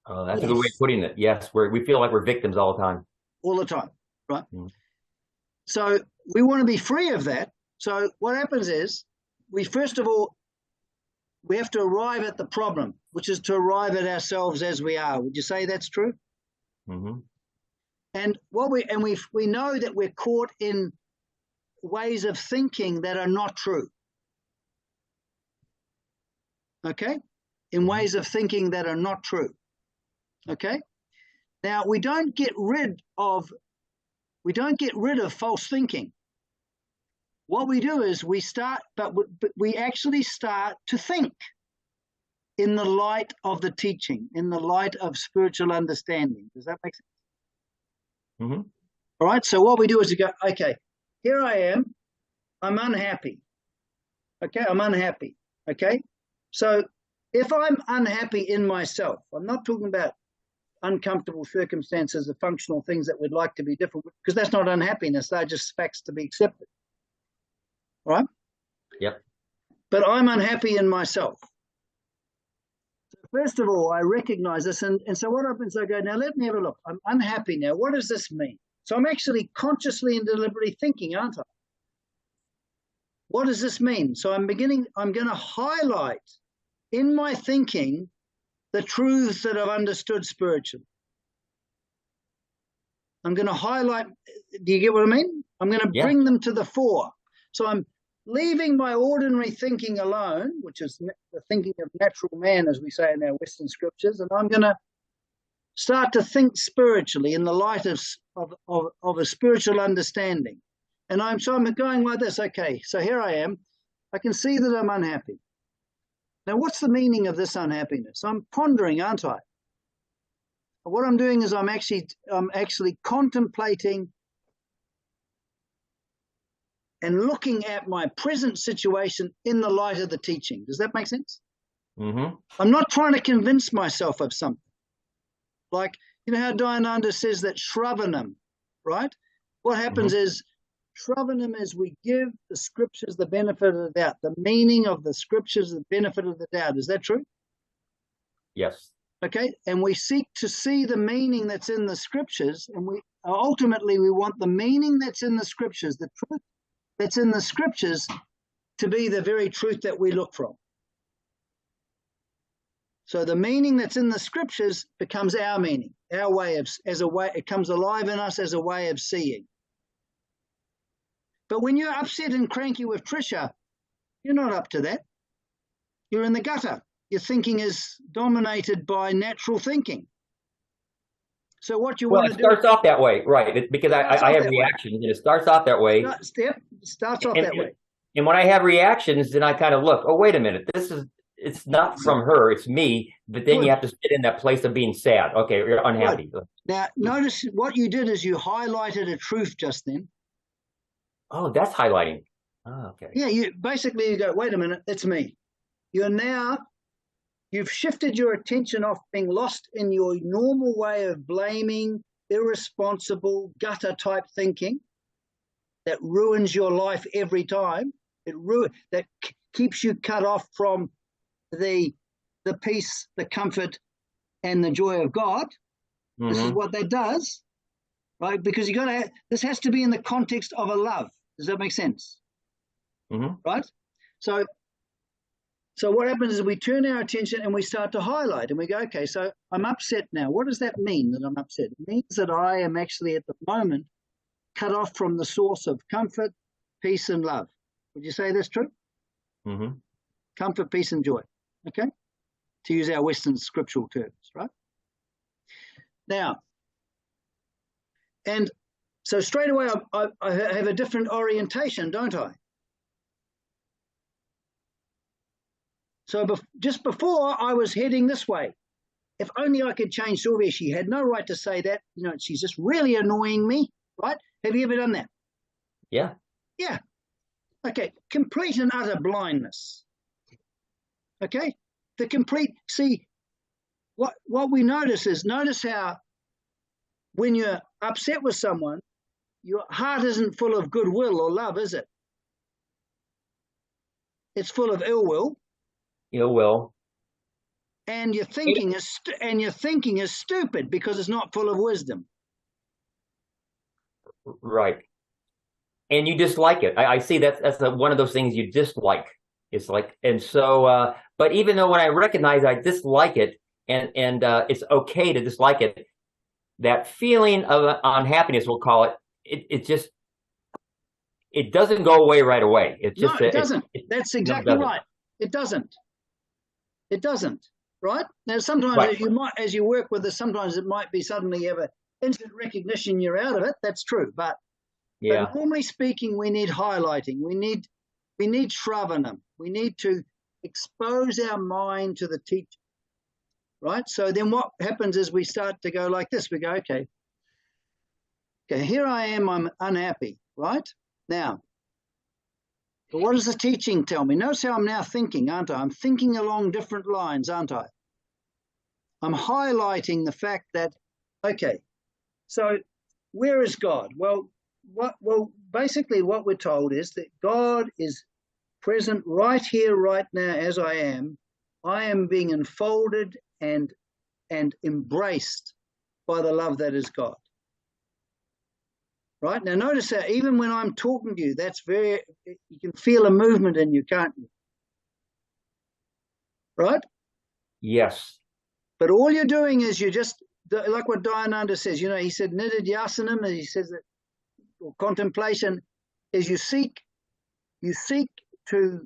That's a good way of putting it. Yes, we feel like we're victims all the time. All the time, right? So we want to be free of that. So what happens is, first of all, we have to arrive at the problem, which is to arrive at ourselves as we are. Would you say that's true? Mm-hmm. And we know that we're caught in ways of thinking that are not true. Okay? In ways of thinking that are not true. Okay? Now we don't get rid of false thinking. What we do is we actually start to think in the light of the teaching, in the light of spiritual understanding. Does that make sense? Mm-hmm. All right. So what we do is we go, okay, here I am. I'm unhappy. Okay. I'm unhappy. Okay. So if I'm unhappy in myself, I'm not talking about uncomfortable circumstances or functional things that we'd like to be different, because that's not unhappiness. They're just facts to be accepted. Right? Yep. But I'm unhappy in myself. So first of all, I recognize this. And so what happens, I go, now let me have a look. I'm unhappy now. What does this mean? So I'm actually consciously and deliberately thinking, aren't I? What does this mean? So I'm going to highlight in my thinking the truths that I've understood spiritually. I'm going to highlight, do you get what I mean? I'm going to bring them to the fore. So I'm leaving my ordinary thinking alone, which is the thinking of natural man, as we say in our Western scriptures, and I'm going to start to think spiritually in the light of a spiritual understanding. And I'm going like this. Okay, so here I am. I can see that I'm unhappy. Now, what's the meaning of this unhappiness? I'm pondering, aren't I? What I'm doing is I'm actually contemplating and looking at my present situation in the light of the teaching. Does that make sense? Mm-hmm. I'm not trying to convince myself of something. Like, you know how Dayananda says that Shravanam, right? What happens is Shravanam is we give the scriptures the benefit of the doubt. The meaning of the scriptures the benefit of the doubt. Is that true? Yes. Okay. And we seek to see the meaning that's in the scriptures, and we ultimately want the meaning that's in the scriptures, the truth that's in the scriptures, to be the very truth that we look from. So the meaning that's in the scriptures becomes our meaning, our way of, it comes alive in us as a way of seeing. But when you're upset and cranky with Trisha, you're not up to that. You're in the gutter. Your thinking is dominated by natural thinking. So what you want to do... Well, it starts off that way, right? Because I have reactions, and it starts off that way. Starts off that way. And when I have reactions, then I kind of look, oh, wait a minute, it's not from her, it's me. But then you have to sit in that place of being sad. Okay, you're unhappy. Good. Now, notice what you did is you highlighted a truth just then. Oh, that's highlighting. Oh, okay. Yeah, you go, wait a minute, it's me. You've shifted your attention off being lost in your normal way of blaming irresponsible, gutter type thinking that ruins your life every time. That keeps you cut off from the peace, the comfort, and the joy of God. Mm-hmm. This is what that does, right? Because this has to be in the context of a love. Does that make sense? Mm-hmm. Right? So what happens is we turn our attention and we start to highlight, and we go, okay, so I'm upset now. What does that mean, that I'm upset? It means that I am actually at the moment cut off from the source of comfort, peace, and love. Would you say that's true? Mm-hmm. Comfort, peace, and joy. Okay? To use our Western scriptural terms, right? Now, and so straight away I have a different orientation, don't I? So just before I was heading this way. If only I could change Sylvia. She had no right to say that. She's just really annoying me, right? Have you ever done that? Yeah. Yeah. Okay. Complete and utter blindness. Okay. See, what we notice how when you're upset with someone, your heart isn't full of goodwill or love, is it? It's full of ill will. Ill will. And your thinking is stupid because it's not full of wisdom. Right. And you dislike it. I see that's one of those things you dislike. It's like, and so, but even though when I recognize I dislike it, and it's okay to dislike it, that feeling of unhappiness, we'll call it, it doesn't go away right away. It doesn't. That's exactly right. It doesn't. It doesn't. Right? Now, sometimes right. as you work with this, sometimes it might be suddenly you have an instant recognition, you're out of it. That's true. But normally speaking, we need highlighting. We need shravanam. We need to expose our mind to the teacher. Right? So then what happens is we start to go like this. We go, okay, here I am, I'm unhappy, right? Now, but what does the teaching tell me? Notice how I'm now thinking, aren't I? I'm thinking along different lines, aren't I? I'm highlighting the fact that, okay, so where is God? Well, basically what we're told is that God is present right here, right now, as I am. I am being enfolded and embraced by the love that is God. Right? Now notice that even when I'm talking to you, you can feel a movement in you, can't you? Right? Yes. But all you're doing is you just, like what Dayananda says, he said, nididhyasanam, and he says that, or contemplation, is you seek to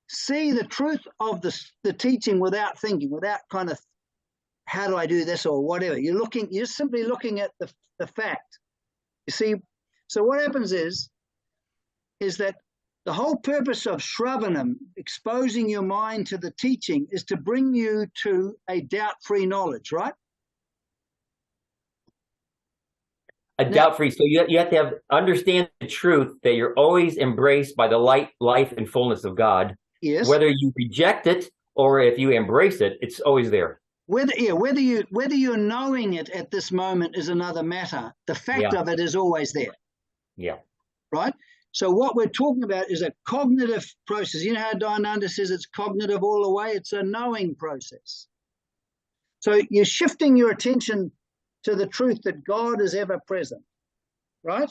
see the truth of the teaching without thinking, without kind of, how do I do this or whatever. You're simply looking at the fact. You see, so what happens is that the whole purpose of Shravanam, exposing your mind to the teaching, is to bring you to a doubt-free knowledge, right? Doubt-free. So you have to understand the truth that you're always embraced by the light, life, and fullness of God. Yes. Whether you reject it or if you embrace it, it's always there. Whether you're knowing it at this moment is another matter. The fact of it is always there. Yeah. Right? So what we're talking about is a cognitive process. You know how Dayananda says it's cognitive all the way? It's a knowing process. So you're shifting your attention to the truth that God is ever present. Right?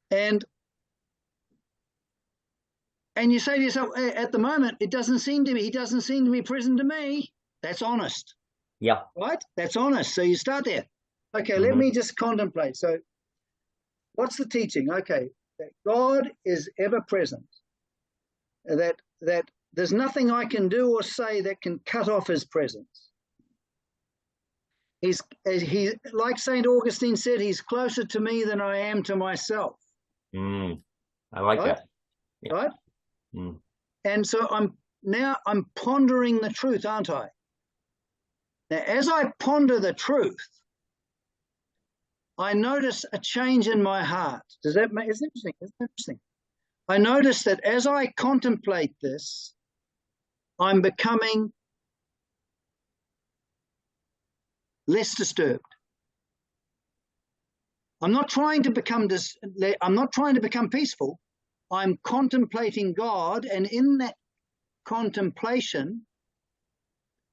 And you say to yourself, at the moment, he doesn't seem to be present to me. That's honest. Yeah. Right? That's honest. So you start there. Okay, let me just contemplate. So what's the teaching? Okay, that God is ever present. That there's nothing I can do or say that can cut off his presence. He, like St. Augustine said, he's closer to me than I am to myself. I like that. Yeah. Right? And so I'm pondering the truth, aren't I? Now, as I ponder the truth, I notice a change in my heart. It's interesting. It's interesting. I notice that as I contemplate this, I'm becoming less disturbed. I'm not trying to become I'm not trying to become peaceful. I'm contemplating God, and in that contemplation,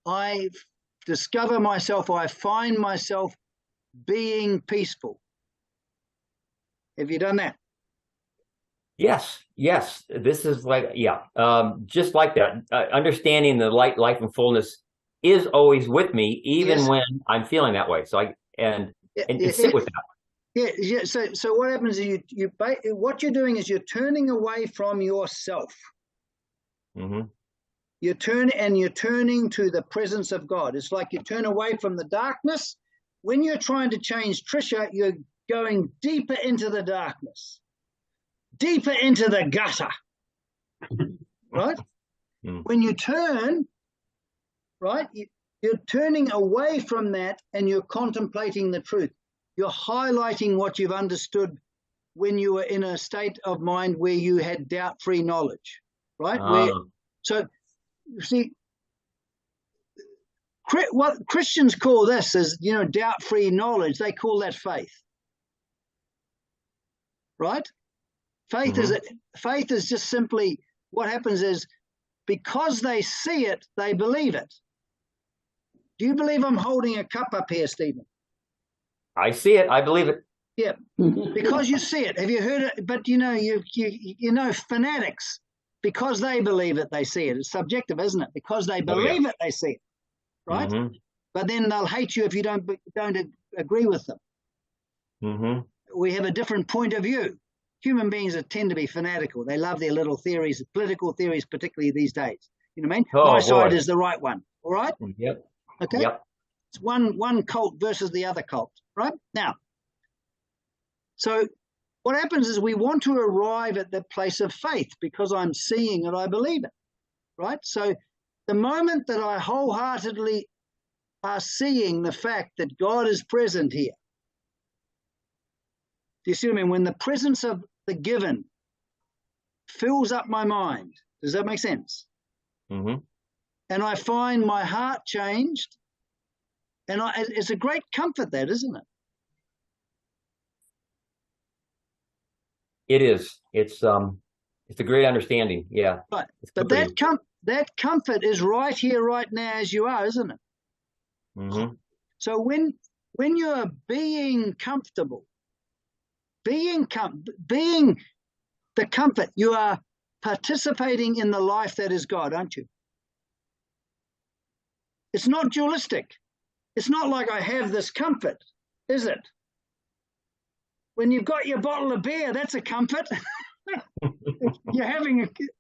I discover myself, I find myself being peaceful. Have you done that? Yes. This is like, just like that. Understanding the light, life, and fullness is always with me, even when I'm feeling that way. So and sit with that. Yeah. So what happens is what you're doing is you're turning away from yourself. Mm-hmm. You're turning to the presence of God. It's like you turn away from the darkness. When you're trying to change Trisha, you're going deeper into the darkness, deeper into the gutter, right? Mm. When you turn, right, you're turning away from that and you're contemplating the truth. You're highlighting what you've understood when you were in a state of mind where you had doubt-free knowledge, right? So, you see, what Christians call this is, doubt-free knowledge. They call that faith, right? Faith is just simply what happens is because they see it, they believe it. Do you believe I'm holding a cup up here, Stephen? I see it. I believe it. Yeah, because you see it. Have you heard it? But you know, fanatics, because they believe it, they see it. It's subjective, isn't it? Because they believe it, they see it, right? Mm-hmm. But then they'll hate you if you don't agree with them. Mm-hmm. We have a different point of view. Human beings tend to be fanatical. They love their little theories, political theories, particularly these days. You know what I mean? My side is the right one. All right? Yep. Okay. Yep. It's one cult versus the other cult, right? Now, so what happens is we want to arrive at that place of faith because I'm seeing it, I believe it, right? So the moment that I wholeheartedly are seeing the fact that God is present here, do you see what I mean? When the presence of the given fills up my mind, does that make sense? Mm-hmm. And I find my heart changed, and it's a great comfort, that, isn't it? It is. It's a great understanding. Yeah. Right. But that comfort is right here, right now, as you are, isn't it? Mm-hmm. So when you're being comfortable, being the comfort, you are participating in the life that is God, aren't you? It's not dualistic. It's not like I have this comfort, is it? When you've got your bottle of beer, that's a comfort. You're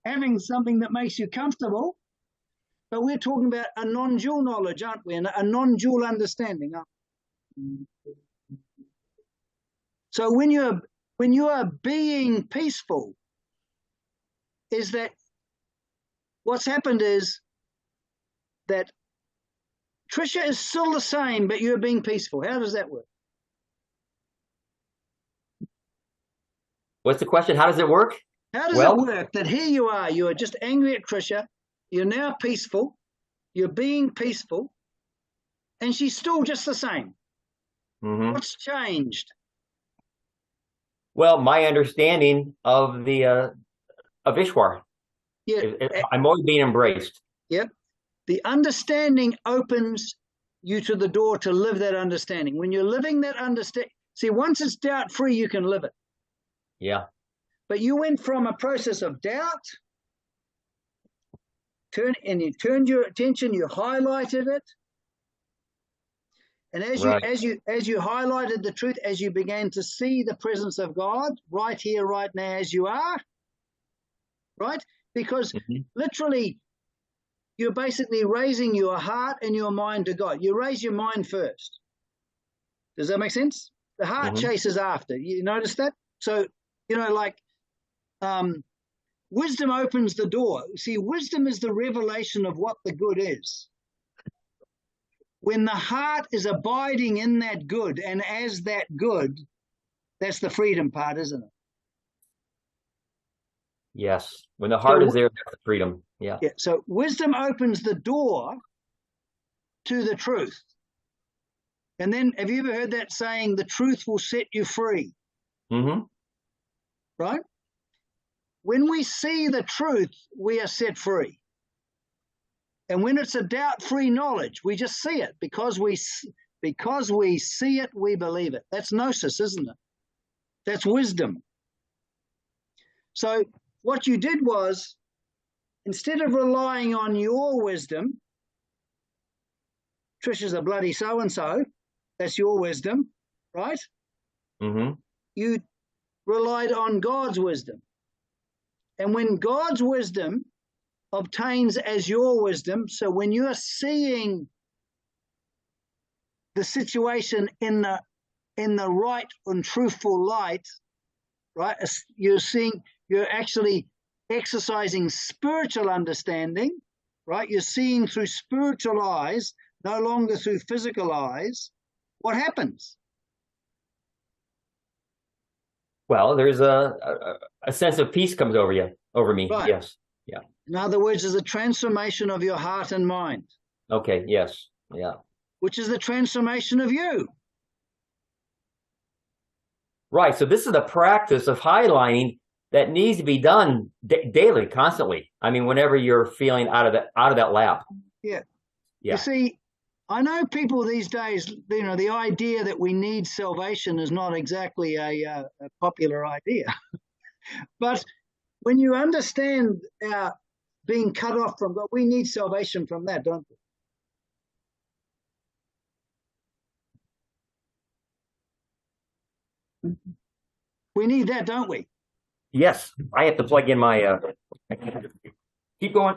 having something that makes you comfortable. But we're talking about a non-dual knowledge, aren't we? And a non-dual understanding. So when you are being peaceful, is that what's happened is that Trisha is still the same, but you're being peaceful. How does that work? What's the question? How does it work? How does it work that here you are just angry at Trisha, you're now peaceful, you're being peaceful, and she's still just the same. Mm-hmm. What's changed? Well, my understanding of the of Ishwar. Yeah. I'm always being embraced. Yep. The understanding opens you to the door to live that understanding. When you're living that understanding, see, once it's doubt-free, you can live it. Yeah. But you went from a process of doubt, you turned your attention, you highlighted it. And as you highlighted the truth, as you began to see the presence of God right here, right now, as you are, right? Because literally, you're basically raising your heart and your mind to God. You raise your mind first. Does that make sense? The heart chases after. You notice that? So, wisdom opens the door. See, wisdom is the revelation of what the good is. When the heart is abiding in that good and as that good, that's the freedom part, isn't it? Yes. When the heart is there, that's the freedom. Yeah. So wisdom opens the door to the truth. And then, have you ever heard that saying, the truth will set you free? Mm-hmm. Right? When we see the truth, we are set free. And when it's a doubt-free knowledge, we just see it. Because we see it, we believe it. That's gnosis, isn't it? That's wisdom. So what you did was, instead of relying on your wisdom, Trisha's a bloody so-and-so, that's your wisdom, right? Mm-hmm. You relied on God's wisdom. And when God's wisdom obtains as your wisdom, so when you're seeing the situation in the right and truthful light, right, you're actually exercising spiritual understanding, right? You're seeing through spiritual eyes, no longer through physical eyes. What happens? Well, there's a sense of peace comes over me. Right. Yes. Yeah. In other words, there's a transformation of your heart and mind. Okay. Yes. Yeah. Which is the transformation of you. Right. So this is the practice of highlighting that needs to be done daily, constantly. I mean, whenever you're feeling out of that lap. Yeah. Yeah. You see, I know people these days, the idea that we need salvation is not exactly a popular idea. But when you understand being cut off from God, we need salvation from that, don't we? We need that, don't we? Yes. I have to plug in my. Keep going.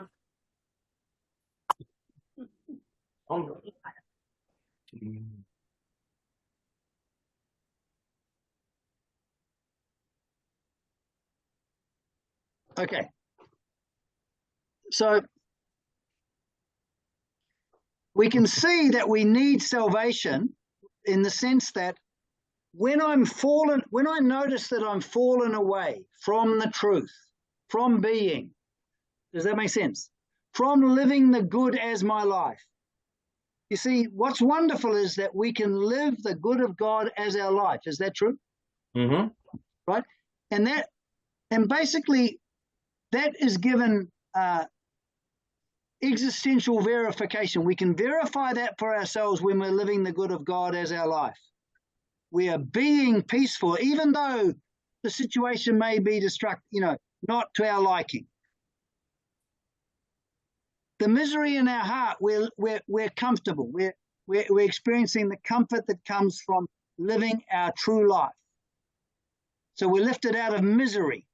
Okay. So we can see that we need salvation in the sense that when I notice that I'm fallen away from the truth, from being, does that make sense? From living the good as my life. You see, what's wonderful is that we can live the good of God as our life. Is that true? Mm-hmm. Right? And basically that is given existential verification. We can verify that for ourselves when we're living the good of God as our life. We are being peaceful, even though the situation may be destructive, not to our liking. The misery in our heart, we're comfortable. We're experiencing the comfort that comes from living our true life. So we're lifted out of misery.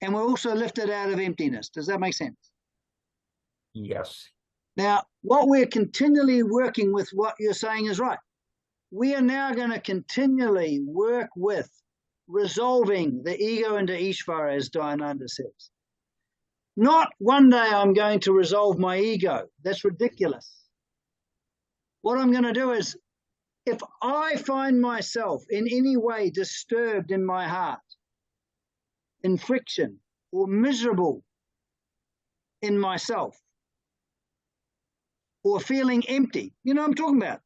And we're also lifted out of emptiness. Does that make sense? Yes. Now, what we're continually working with, what you're saying is right. We are now going to continually work with resolving the ego into Ishvara, as Dayananda says. Not one day I'm going to resolve my ego. That's ridiculous. What I'm going to do is, if I find myself in any way disturbed in my heart, in friction, or miserable in myself, or feeling empty, what I'm talking about.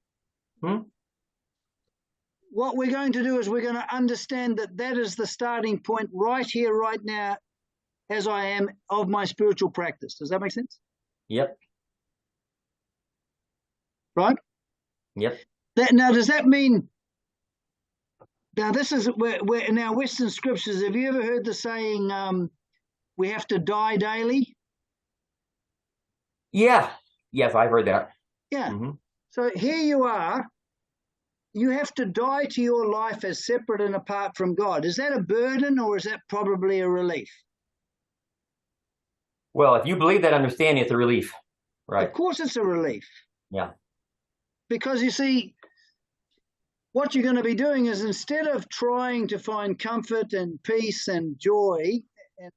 What we're going to do is we're going to understand that that is the starting point right here, right now, as I am, of my spiritual practice. Does that make sense? Yep. Right? Yep. Now, does that mean, now this is where in our Western scriptures, have you ever heard the saying, we have to die daily? Yeah. Yes, I've heard that. Yeah. Mm-hmm. So here you are. You have to die to your life as separate and apart from God. Is that a burden or is that probably a relief? Well, if you believe that understanding, it's a relief, right? Of course it's a relief. Yeah. Because you see, what you're going to be doing is, instead of trying to find comfort and peace and joy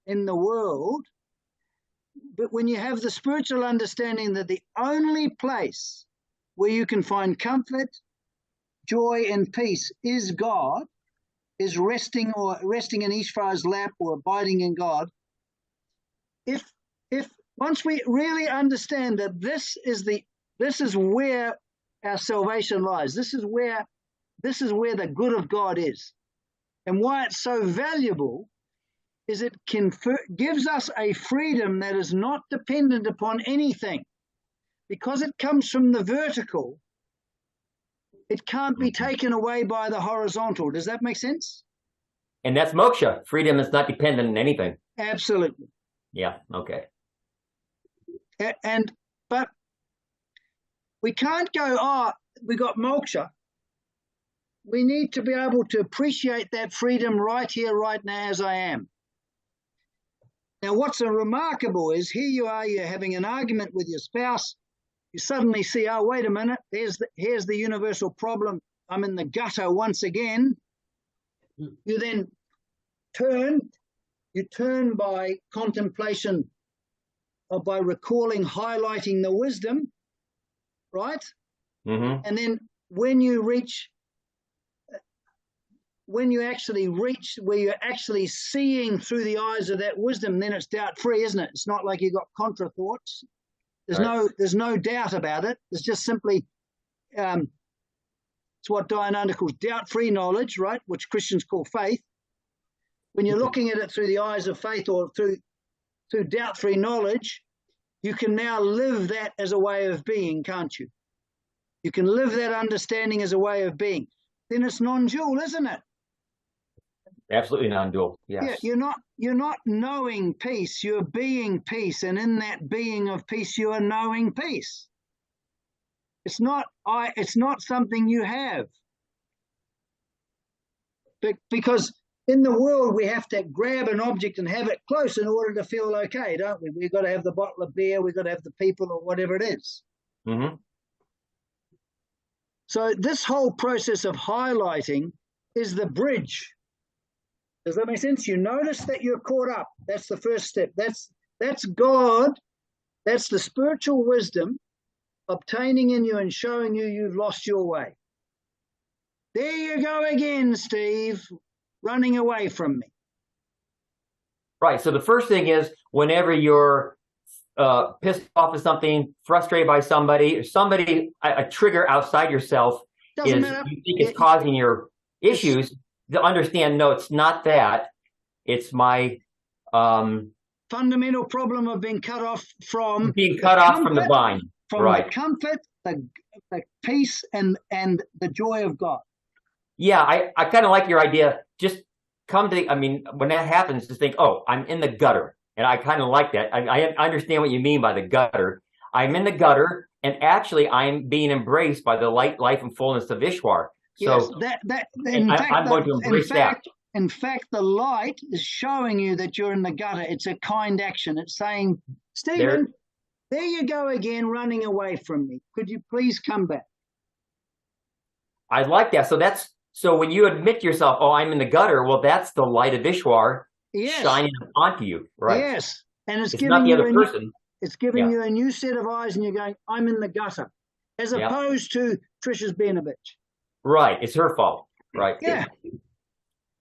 in the world, but when you have the spiritual understanding that the only place where you can find comfort, joy and peace is God, is resting in Ishvara's lap or abiding in God. If once we really understand that this is where our salvation lies. This is where the good of God is. And why it's so valuable is it gives us a freedom that is not dependent upon anything. Because it comes from the vertical, it can't be taken away by the horizontal. Does that make sense? And that's moksha. Freedom is not dependent on anything. Absolutely. Yeah, okay. But we can't go, we got moksha. We need to be able to appreciate that freedom right here, right now, as I am. Now, what's remarkable is here you are, you're having an argument with your spouse. You suddenly see, oh, wait a minute, here's the universal problem. I'm in the gutter once again. You then turn by contemplation or by recalling, highlighting the wisdom, right? Mm-hmm. And then when you actually reach where you're actually seeing through the eyes of that wisdom, then it's doubt-free, isn't it? It's not like you've got contra thoughts. There's no doubt about it. It's just simply, it's what Dayananda calls doubt-free knowledge, right? Which Christians call faith. When you're looking at it through the eyes of faith or through doubt-free knowledge, you can now live that as a way of being, can't you? You can live that understanding as a way of being. Then it's non-dual, isn't it? Absolutely non-dual. Yes. Yeah, you're not knowing peace, you're being peace, and in that being of peace, you are knowing peace. It's not something you have. Because in the world we have to grab an object and have it close in order to feel okay, don't we? We've got to have the bottle of beer, we've got to have the people or whatever it is. Mm-hmm. So this whole process of highlighting is the bridge. Does that make sense? You notice that you're caught up. That's the first step. That's God. That's the spiritual wisdom obtaining in you and showing you you've lost your way. There you go again, Steve, running away from me. Right. So the first thing is whenever you're pissed off at something, frustrated by somebody, a trigger outside yourself Doesn't is matter. you think it's causing your issues, to understand, no, it's not that. It's my fundamental problem of being cut off from the vine. From right. the comfort, the peace, and the joy of God. Yeah, I kind of like your idea. Just come to when that happens, just think, oh, I'm in the gutter. And I kind of like that. I understand what you mean by the gutter. I'm in the gutter, and actually I'm being embraced by the light, life, and fullness of Ishwar. So yes, I'm going to embrace that. In fact, the light is showing you that you're in the gutter. It's a kind action. It's saying, Stephen, there you go again, running away from me. Could you please come back? I like that. So when you admit yourself, oh, I'm in the gutter, well, that's the light of Ishwar shining onto you, right? Yes, and it's giving not the other person. It's giving you a new set of eyes, and you're going, I'm in the gutter, as opposed to Trisha's being a bitch. Right, it's her fault. Right. Yeah.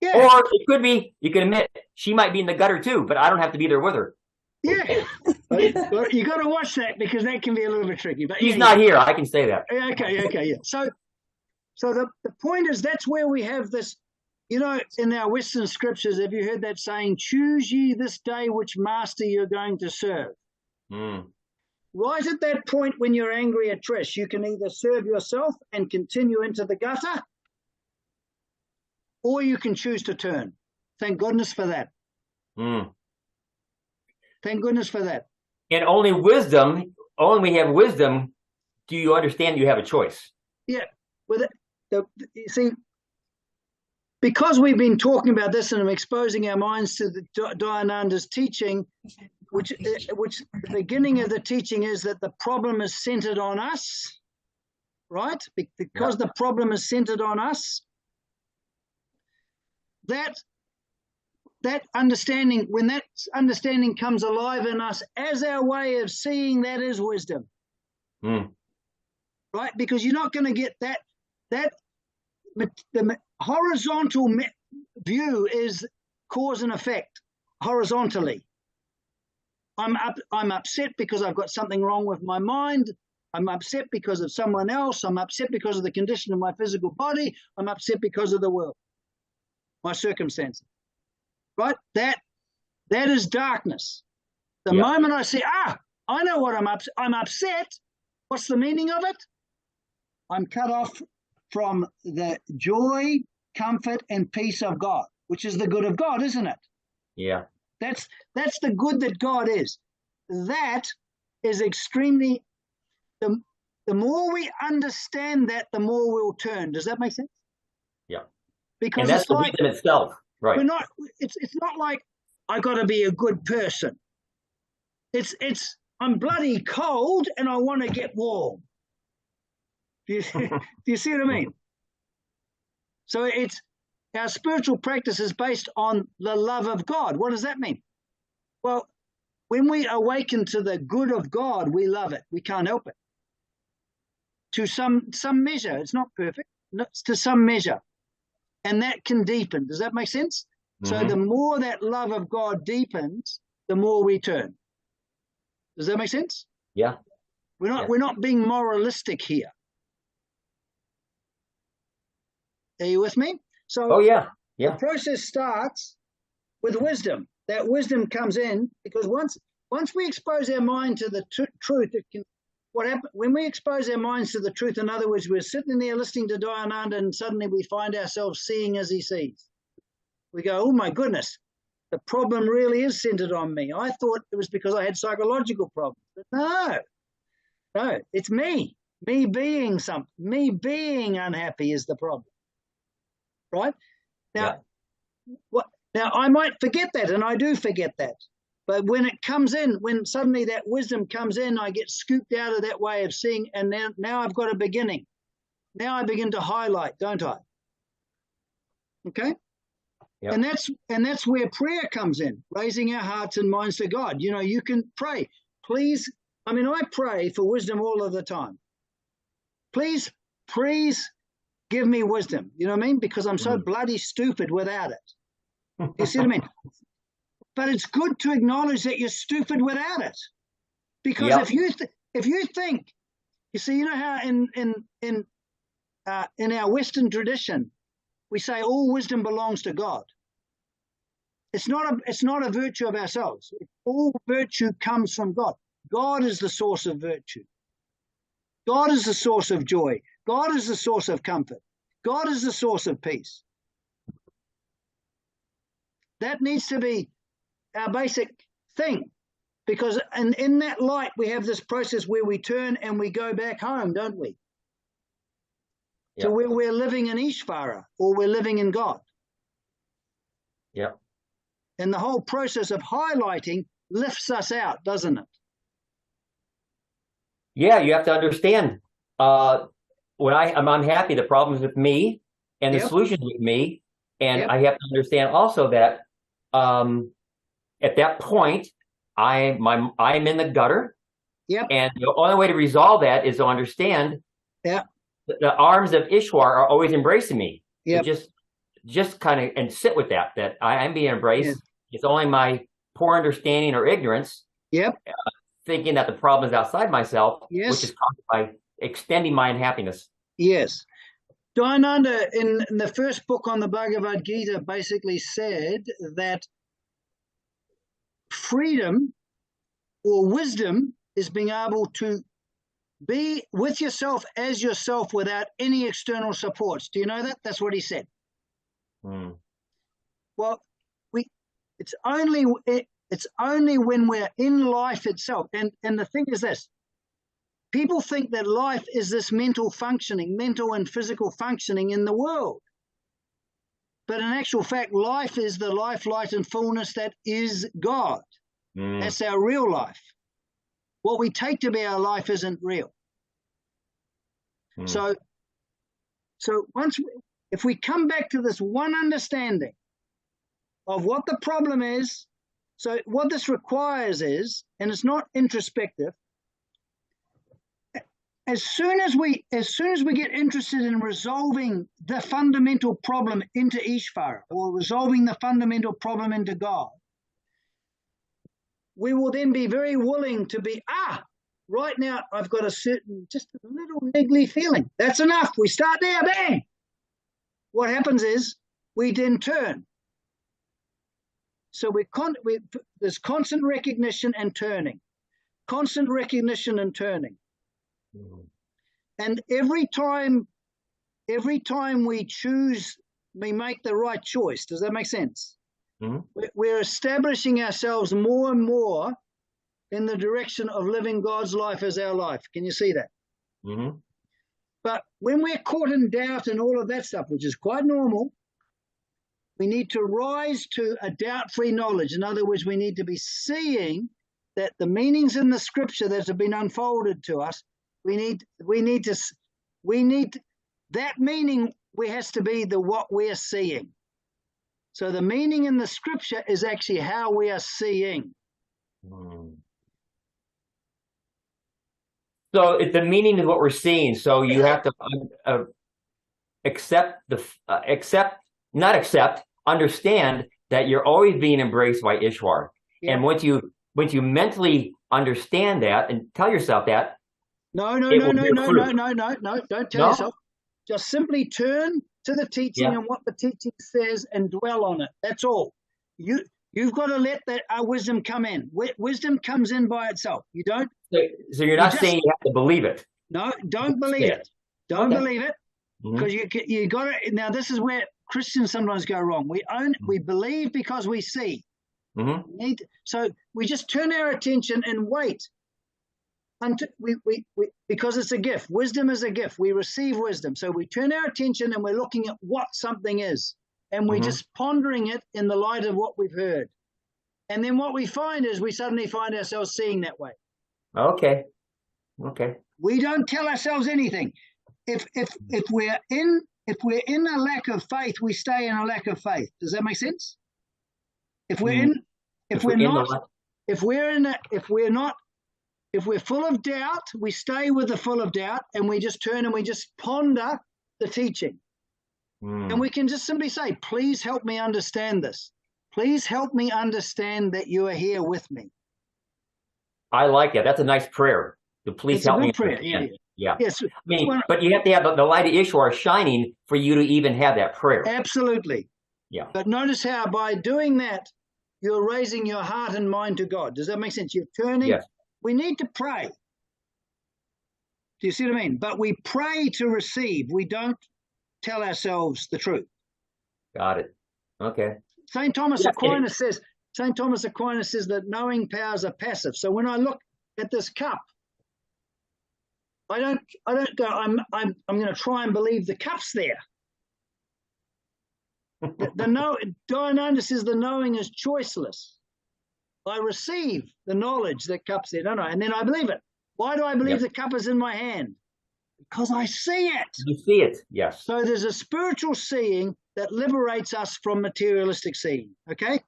Or it could be, you can admit, she might be in the gutter too, but I don't have to be there with her. Yeah. Well, you got to watch that because that can be a little bit tricky. But he's not here. I can say that. Okay, yeah. So the point is that's where we have this, in our Western scriptures, have you heard that saying, choose ye this day which master you're going to serve? Mm. Right at that point when you're angry at Trish, you can either serve yourself and continue into the gutter, or you can choose to turn. Thank goodness for that. Mm. Thank goodness for that. And only when we have wisdom, do you understand you have a choice? Yeah. You see, because we've been talking about this and I'm exposing our minds to the Dayananda's teaching, which the beginning of the teaching is that the problem is centered on us, right? Because the problem is centered on us, that understanding, when that understanding comes alive in us as our way of seeing, that is wisdom. Mm. Right? Because you're not going to get that the horizontal view is cause and effect horizontally. I'm upset because I've got something wrong with my mind. I'm upset because of someone else. I'm upset because of the condition of my physical body. I'm upset because of the world, my circumstances. Right? That is darkness. The moment I say, I know what I'm upset. What's the meaning of it? I'm cut off from the joy, comfort, and peace of God, which is the good of God, isn't it? Yeah. That's the good that God is. That is extremely, the more we understand that, the more we'll turn. Does that make sense? Yeah. Because and that's it's the like, wisdom itself. Right. it's not like I got to be a good person. It's I'm bloody cold and I want to get warm. Do you see what I mean? So it's our spiritual practice is based on the love of God. What does that mean? Well, when we awaken to the good of God, we love it. We can't help it. To some measure. It's not perfect. It's to some measure. And that can deepen. Does that make sense? Mm-hmm. So the more that love of God deepens, the more we turn. Does that make sense? Yeah. We're not being moralistic here. Are you with me? So the process starts with wisdom. That wisdom comes in because once we expose our mind to the truth, what happens when we expose our minds to the truth? In other words, we're sitting there listening to Dayananda, and suddenly we find ourselves seeing as he sees. We go, oh my goodness, the problem really is centered on me. I thought it was because I had psychological problems. But no, it's me. Me being unhappy is the problem. Right? Now, Now, I might forget that, and I do forget that. But when it comes in, when suddenly that wisdom comes in, I get scooped out of that way of seeing, and now I've got a beginning. Now I begin to highlight, don't I? Okay? Yep. And that's where prayer comes in, raising our hearts and minds to God. You know, you can pray. Please, I pray for wisdom all of the time. Please give me wisdom. You know what I mean? Because I'm so bloody stupid without it. You see what I mean? But it's good to acknowledge that you're stupid without it. Because if you think, you see, you know how in our Western tradition, we say all wisdom belongs to God. It's not a virtue of ourselves. All virtue comes from God. God is the source of virtue. God is the source of joy. God is the source of comfort. God is the source of peace. That needs to be our basic thing, because in that light we have this process where we turn and we go back home, don't we? Yeah. To where we're living in Ishvara, or we're living in God. Yeah. And the whole process of highlighting lifts us out, doesn't it? Yeah, you have to understand. When I'm unhappy, the problem's with me, and the solution's with me, and I have to understand also that at that point, I'm in the gutter. Yep. And the only way to resolve that is to understand the arms of Ishwar are always embracing me. Yep. So just kind of and sit with that I'm being embraced. Yep. It's only my poor understanding or ignorance. Yep. Thinking that the problem is outside myself, yes. which is caused by extending my unhappiness. Yes. Dayananda, in the first book on the Bhagavad Gita, basically said that freedom or wisdom is being able to be with yourself as yourself without any external supports. Do you know that? That's what he said. Well, it's only when we're in life itself. And the thing is this. People think that life is this mental and physical functioning in the world. But in actual fact, life is the life, light, and fullness that is God. That's our real life. What we take to be our life isn't real. So if we come back to this one understanding of what the problem is, so what this requires is, and it's not introspective, as soon as we get interested in resolving the fundamental problem into Ishvara, or resolving the fundamental problem into God, we will then be very willing to be, right now I've got just a little niggly feeling. That's enough. We start there, bang. What happens is we then turn. So there's constant recognition and turning. Constant recognition and turning. And every time we choose, we make the right choice. Does that make sense? We're establishing ourselves more and more in the direction of living God's life as our life. Can you see that? But when we're caught in doubt and all of that stuff, which is quite normal, we need to rise to a doubt-free knowledge. In other words, we need to be seeing that the meanings in the scripture that have been unfolded to us, that meaning has to be what we're seeing. So the meaning in the scripture is actually how we are seeing. So the meaning is what we're seeing. So you have to understand that you're always being embraced by Ishwar. Yeah. And once you mentally understand that and tell yourself that. No, don't tell yourself. Just simply turn to the teaching and what the teaching says and dwell on it. That's all. You've got to let that wisdom come in. Wisdom comes in by itself. You don't. So you're not saying you have to believe it. No, don't believe it. Don't believe it, because you got to. Now this is where Christians sometimes go wrong. We believe because we see. So we just turn our attention and wait until because it's a gift. Wisdom is a gift. We receive wisdom. So we turn our attention and we're looking at what something is. And we're just pondering it in the light of what we've heard. And then what we find is we suddenly find ourselves seeing that way. Okay. We don't tell ourselves anything. If we're in a lack of faith, we stay in a lack of faith. Does that make sense? If we're full of doubt, we stay with the full of doubt, and we just turn and we just ponder the teaching. And we can just simply say, please help me understand this. Please help me understand that you are here with me. I like it. That's a nice prayer. Please help me understand. Yeah. Yes. I mean, but you have to have the light of Ishwar shining for you to even have that prayer. Absolutely. Yeah. But notice how by doing that, you're raising your heart and mind to God. Does that make sense? You're turning. Yes. We need to pray. Do you see what I mean? But we pray to receive. We don't tell ourselves the truth. Got it. Okay. St. Thomas Aquinas says that knowing powers are passive. So when I look at this cup, I don't go, I'm going to try and believe the cup's there. Dayananda says the knowing is choiceless. I receive the knowledge that cup's there, don't I? And then I believe it. Why do I believe the cup is in my hand? Because I see it. You see it, yes. So there's a spiritual seeing that liberates us from materialistic seeing, okay?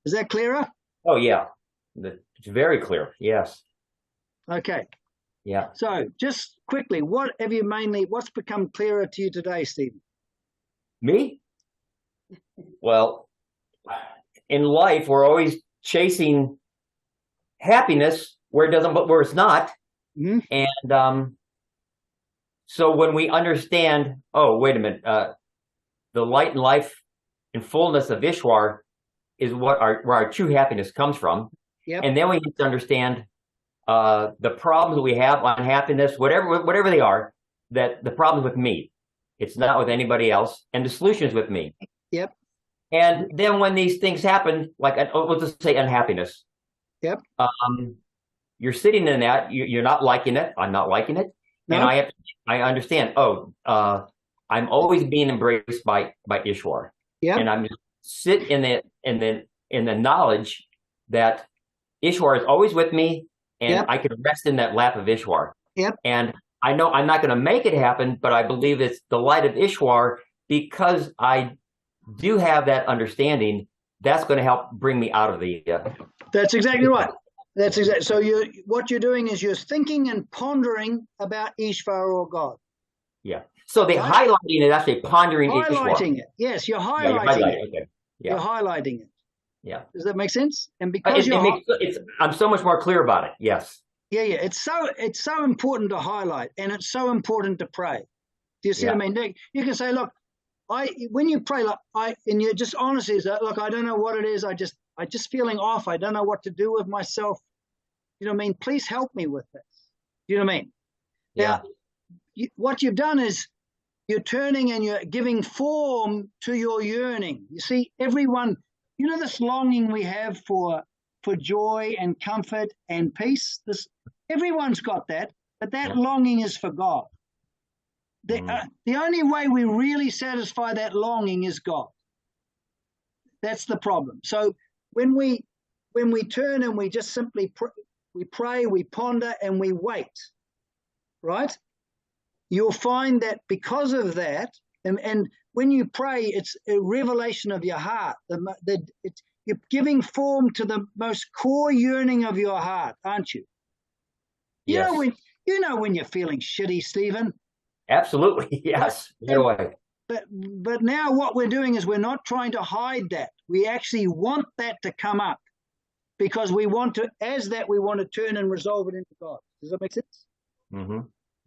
Is that clearer? Oh, yeah. It's very clear, yes. Okay. Yeah. So just quickly, what's become clearer to you today, Stephen? Me? Well, in life, we're always chasing happiness where it's not. And so when we understand, oh, wait a minute, the light and life and fullness of Ishwar is where our true happiness comes from. Yep. And then we need to understand the problems we have, unhappiness, whatever they are, that the problem's with me. It's not with anybody else. And the solution is with me. Yep. And then when these things happen, like let's just say unhappiness. Yep. You're sitting in that, you're not liking it. I'm not liking it. No. And I understand, I'm always being embraced by Ishwar. Yep. And I'm just sit in the knowledge that Ishwar is always with me, and I can rest in that lap of Ishwar. Yep. And I know I'm not going to make it happen, but I believe it's the light of Ishwar, because I do have that understanding. That's going to help bring me out of the. That's exactly right. That's exactly. So what you're doing is you're thinking and pondering about Ishvara or God. Yeah. So the highlighting is actually pondering highlighting it. Yes, you're highlighting it. Okay. Yeah. You're highlighting it. Yeah. Does that make sense? And because I'm so much more clear about it. Yes. Yeah, yeah. It's so important to highlight, and it's so important to pray. Do you see Yeah. what I mean? You can say, look, when you pray, and you're just honestly, look, I don't know what it is. I just feeling off. I don't know what to do with myself. You know what I mean? Please help me with this. You know what I mean? Yeah. Now, what you've done is you're turning and you're giving form to your yearning. You see, everyone, you know, this longing we have for joy and comfort and peace. Everyone's got that, but that longing is for God. The only way we really satisfy that longing is God. That's the problem. So when we turn and we just simply we pray, we ponder, and we wait, right? You'll find that because of that, and when you pray, it's a revelation of your heart. You're giving form to the most core yearning of your heart, aren't you? Yes. You know when you're feeling shitty, Stephen. Absolutely. Yes. Right. But now what we're doing is we're not trying to hide that. We actually want that to come up because we want to turn and resolve it into God. Does that make sense? Mm-hmm.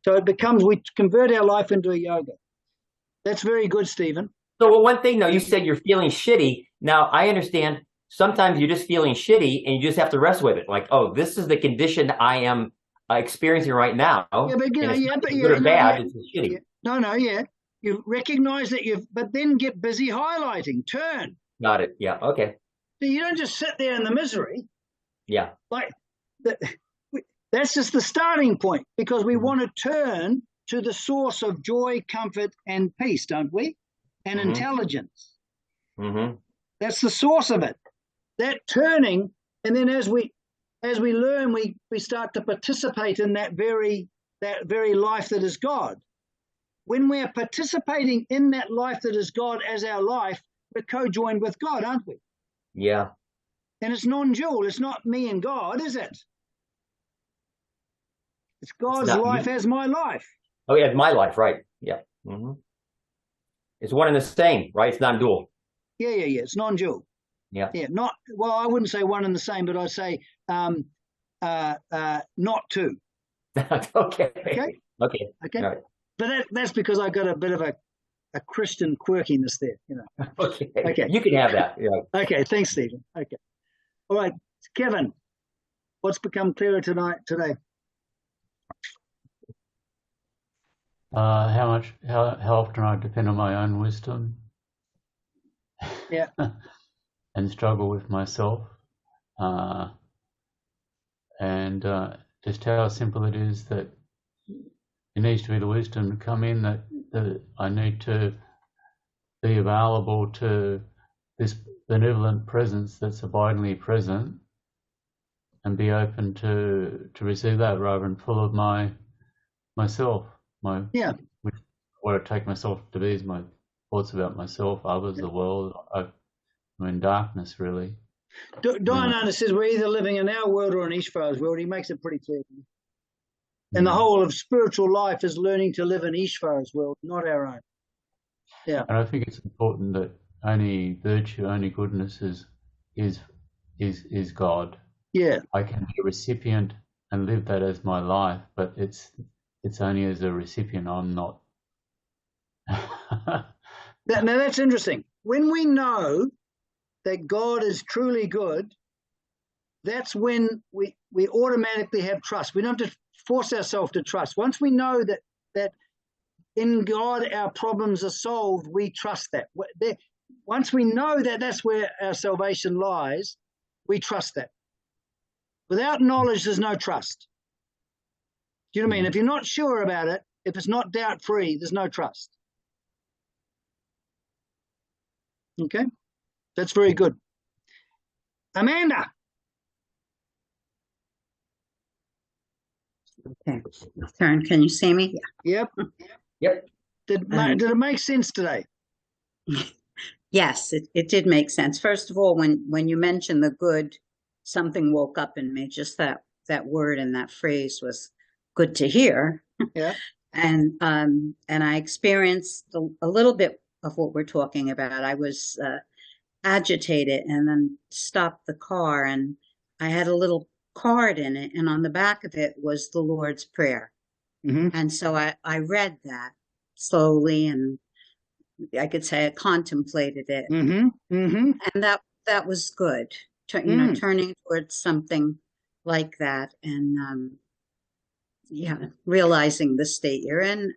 So we convert our life into a yoga. That's very good, Stephen. So one thing, though, you said you're feeling shitty. Now, I understand sometimes you're just feeling shitty and you just have to wrestle with it. Like, oh, this is the condition I am experiencing right now. Yeah, but good or bad, it's shitty. Yeah. You recognize that but then get busy highlighting. Turn. Got it. Yeah. Okay. So you don't just sit there in the misery. Yeah. Like that's just the starting point because we want to turn to the source of joy, comfort, and peace, don't we? And intelligence. Mm-hmm. That's the source of it. That turning, and then as we learn, we start to participate in that very life that is God. When we're participating in that life that is God as our life, we're co-joined with God, aren't we? Yeah. And it's non-dual. It's not me and God, is it? It's God's life as my life. Oh, yeah, my life, right. Yeah. Mm-hmm. It's one and the same, right? It's non-dual. Yeah. It's non-dual. Yeah. Yeah. I wouldn't say one and the same, but I'd say not two. Okay. Okay. Right. But that's because I got a bit of a Christian quirkiness there, you know. Okay. You can have that. Yeah. Okay. Thanks, Stephen. Okay. All right, Kevin. What's become clearer today? How often I depend on my own wisdom. Yeah. And struggle with myself. And just how simple it is that it needs to be the wisdom to come in that I need to be available to this benevolent presence that's abidingly present and be open to receive that rather than full of myself. What I take myself to be is my thoughts about myself, others, the world. I'm in darkness, really. Dayananda says we're either living in our world or in Ishvar's world. He makes it pretty clear. And the whole of spiritual life is learning to live in Ishvar's world, not our own. Yeah. And I think it's important that only virtue, only goodness is God. Yeah. I can be a recipient and live that as my life, but it's only as a recipient. I'm not. Now that's interesting. When we know that God is truly good, that's when we automatically have trust. We don't have to force ourselves to trust. Once we know that in God our problems are solved, we trust that. Once we know that that's where our salvation lies, we trust that. Without knowledge, there's no trust. Do you know what I mean? If you're not sure about it, if it's not doubt-free, there's no trust. Okay? That's very good. Amanda. Okay. Turn. Can you see me? Yep. Did it make sense today? Yes, it did make sense. First of all, when you mentioned the good, something woke up in me. Just that word and that phrase was good to hear. Yeah. And I experienced a little bit of what we're talking about. I was agitated and then stopped the car, and I had a little card in it, and on the back of it was the Lord's Prayer. Mm-hmm. And so I read that slowly, and I could say I contemplated it. Mm-hmm. Mm-hmm. And that was good. Turning towards something like that, and realizing the state you're in,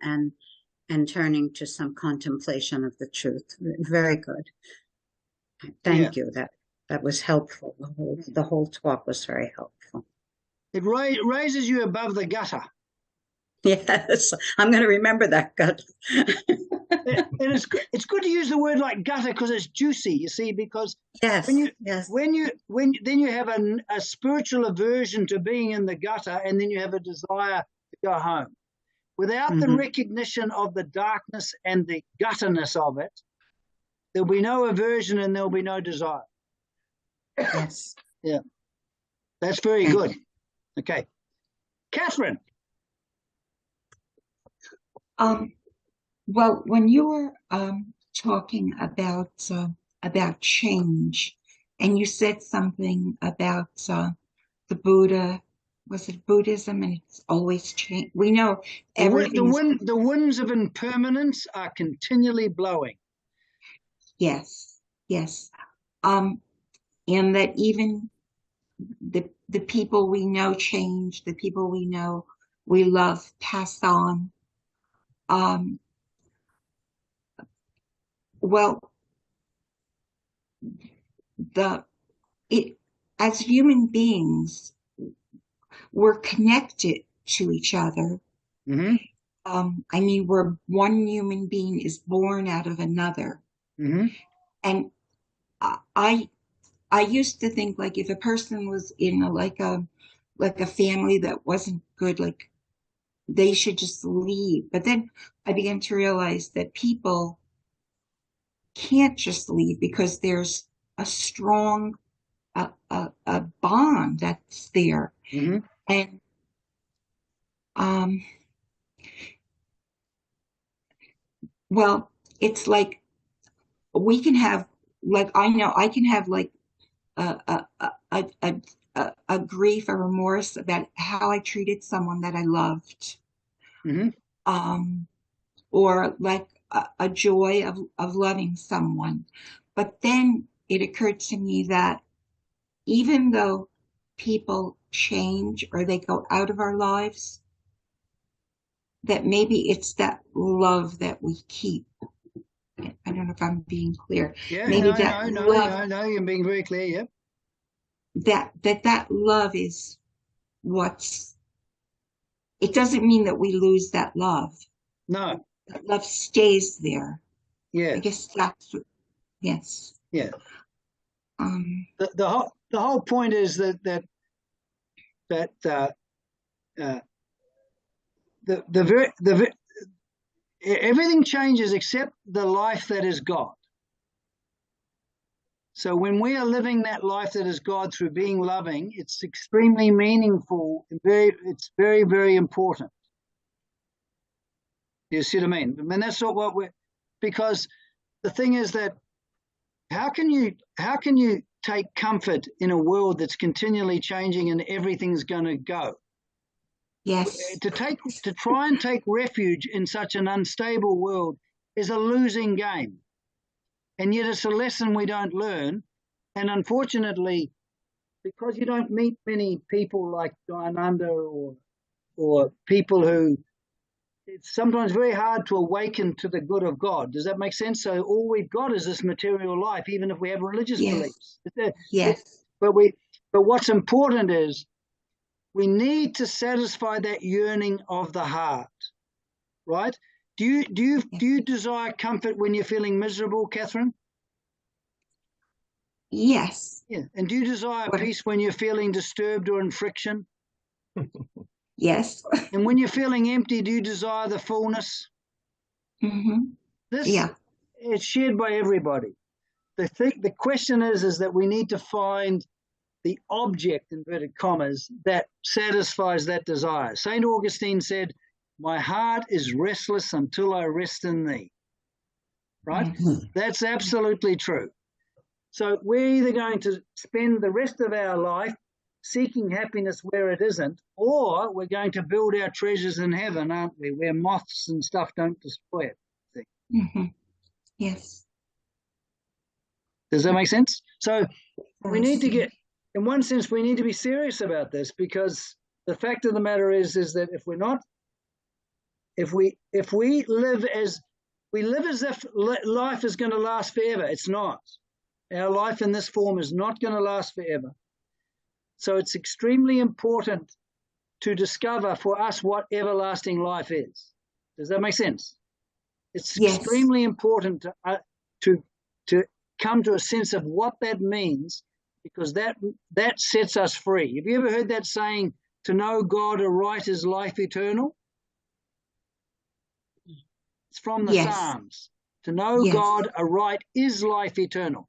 and turning to some contemplation of the truth. Very good. Thank you. That was helpful. The whole talk was very helpful. It raises you above the gutter. Yes, I'm going to remember that gutter. And it's good to use the word like gutter because it's juicy, you see, because yes, when you have a spiritual aversion to being in the gutter, and then you have a desire to go home. Without the recognition of the darkness and the gutterness of it, there'll be no aversion and there'll be no desire. Yes. Yeah. That's very good. Okay. Catherine. Well, when you were talking about change, and you said something about the Buddha, was it Buddhism, and it's always change. We know everything. The winds of impermanence are continually blowing. Yes, yes. And that even the people we know change, the people we know we love pass on. Well, as human beings, we're connected to each other. Mm-hmm. I mean, where one human being is born out of another. Mm-hmm. And I used to think, like, if a person was in a family that wasn't good, like, they should just leave. But then I began to realize that people can't just leave because there's a strong a bond that's there. Mm-hmm. And well, it's like we can have, like, I know I can have like a grief, a remorse about how I treated someone that I loved. Mm-hmm. Or like a joy of loving someone. But then it occurred to me that even though people change or they go out of our lives, that maybe it's that love that we keep. I don't know if I'm being clear. Yeah, maybe no, you're being very clear, yep. That love is it doesn't mean that we lose that love. No. That love stays there. Yeah. I guess that's, yes. Yeah. The whole point is that everything changes except the life that is God. So when we are living that life that is God through being loving, it's extremely meaningful. It's very, very important. You see what I mean? I mean, that's not what because the thing is that how can you take comfort in a world that's continually changing and everything's going to go? Yes. To try and take refuge in such an unstable world is a losing game. And yet it's a lesson we don't learn. And unfortunately, because you don't meet many people like Dayananda or people who, it's sometimes very hard to awaken to the good of God. Does that make sense? So all we've got is this material life, even if we have religious beliefs. Yes. But what's important is we need to satisfy that yearning of the heart, right? Do you desire comfort when you're feeling miserable, Catherine? Yes. Yeah. And do you desire peace when you're feeling disturbed or in friction? Yes. And when you're feeling empty, do you desire the fullness? Mm-hmm. It's shared by everybody. The question is that we need to find the object, inverted commas, that satisfies that desire. St. Augustine said, "My heart is restless until I rest in thee." Right? Yes. That's absolutely true. So we're either going to spend the rest of our life seeking happiness where it isn't, or we're going to build our treasures in heaven, aren't we, where moths and stuff don't destroy it. Mm-hmm. Yes. Does that make sense? So we need to get, in one sense, we need to be serious about this, because the fact of the matter is that if we're not, if we live as if life is going to last forever, it's not. Our life in this form is not going to last forever. So it's extremely important to discover for us what everlasting life is. Does that make sense? It's extremely important to come to a sense of what that means, because that sets us free. Have you ever heard that saying, to know God aright is life eternal? It's from the Psalms. To know God aright is life eternal.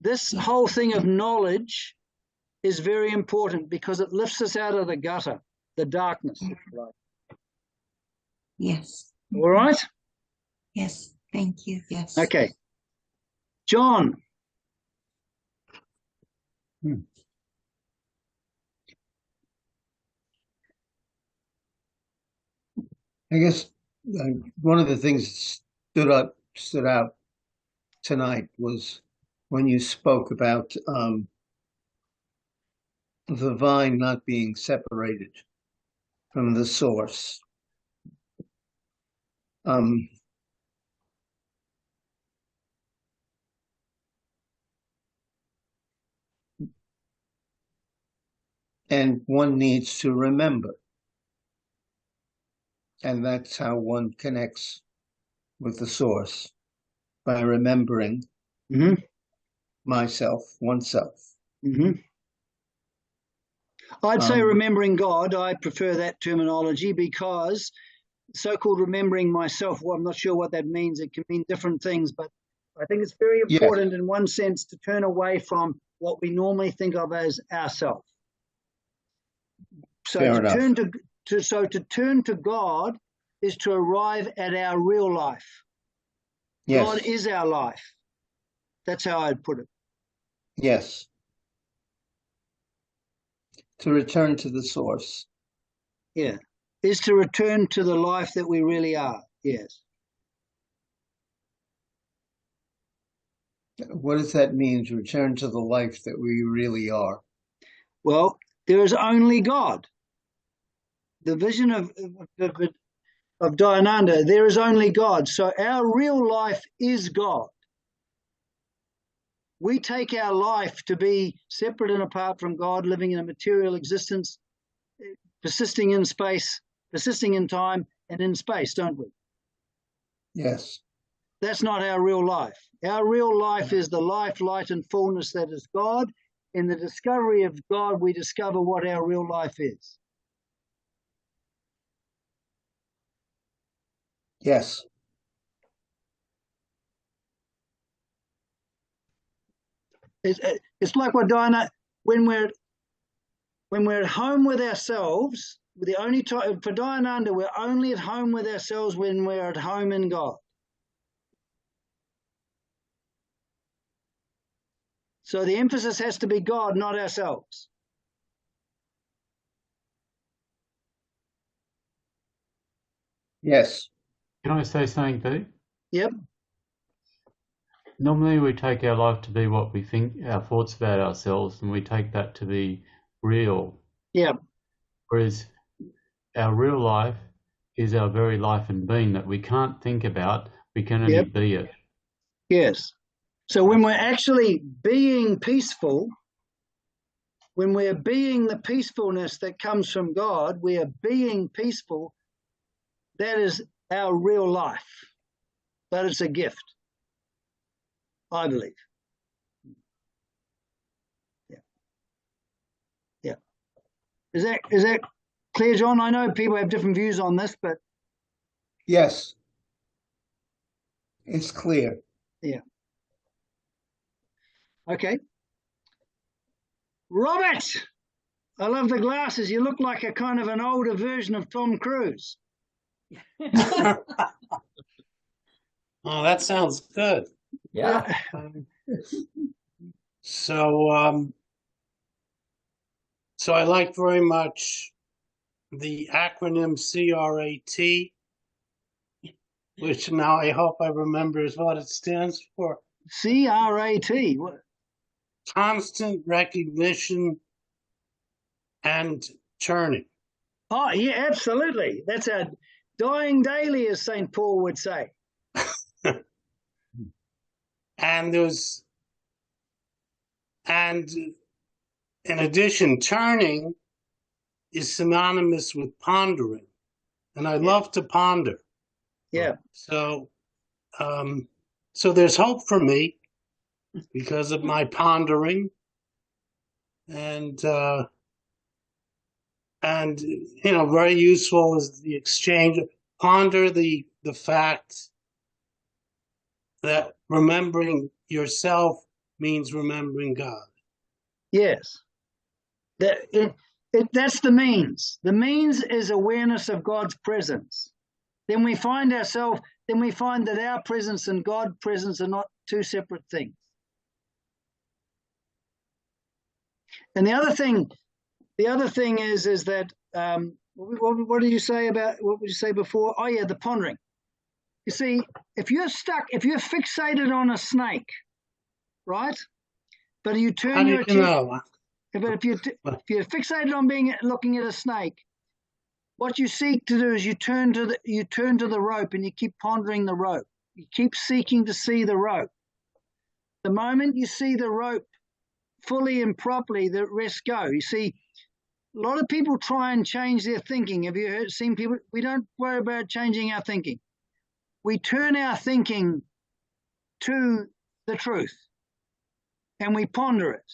This whole thing of knowledge is very important, because it lifts us out of the gutter, the darkness. Yes. All right? Yes. Thank you. Yes. Okay. John. I guess one of the things that stood out tonight was when you spoke about the vine not being separated from the source. And one needs to remember. And that's how one connects with the source, by remembering oneself. I'd say remembering God. I prefer that terminology, because so-called remembering myself, well, I'm not sure what that means. It can mean different things, but I think it's very important in one sense to turn away from what we normally think of as ourself. So to turn to God is to arrive at our real life. Yes. God is our life. That's how I'd put it. Yes. To return to the source. Yeah. Is to return to the life that we really are. Yes. What does that mean, to return to the life that we really are? Well, there is only God. The vision of Dayananda, there is only God. So our real life is God. We take our life to be separate and apart from God, living in a material existence, persisting in space, persisting in time and in space, don't we? Yes. That's not our real life. Our real life is the life, light, and fullness that is God. In the discovery of God, we discover what our real life is. Yes. It's like what Diana, when we're at home with ourselves, the only time for Dayananda, we're only at home with ourselves when we're at home in God. So the emphasis has to be God, not ourselves. Yes. Can I say something, Bede? Yep. Normally we take our life to be what we think, our thoughts about ourselves, and we take that to be real. Yeah. Whereas our real life is our very life and being that we can't think about, we can only be it. Yes. So when we're actually being peaceful, when we're being the peacefulness that comes from God, we are being peaceful. That is our real life. But it's a gift, I believe. Yeah. Yeah. Is that clear, John? I know people have different views on this, but yes, it's clear. Yeah. Okay. Robert, I love the glasses. You look like a kind of an older version of Tom Cruise. Oh, that sounds good. Yeah. So, So I like very much the acronym CRAT, which now I hope I remember is what it stands for. CRAT. Constant recognition and turning. Oh, yeah, absolutely. That's a dying daily, as St. Paul would say. And in addition, turning is synonymous with pondering. And I love to ponder. Yeah. So there's hope for me because of my pondering. And very useful is the exchange. Ponder the fact that remembering yourself means remembering God. Yes. That's the means. The means is awareness of God's presence. Then we find that our presence and God's presence are not two separate things. And the other thing is that what did you say about, what would you say before? Oh yeah, the pondering. You see, if you're fixated on a snake, right? But you turn your attention. But if you're fixated on looking at a snake, what you seek to do is you turn to the rope and you keep pondering the rope. You keep seeking to see the rope. The moment you see the rope fully and properly, the rest go. You see, a lot of people try and change their thinking. Have you seen people? We don't worry about changing our thinking. We turn our thinking to the truth and we ponder it.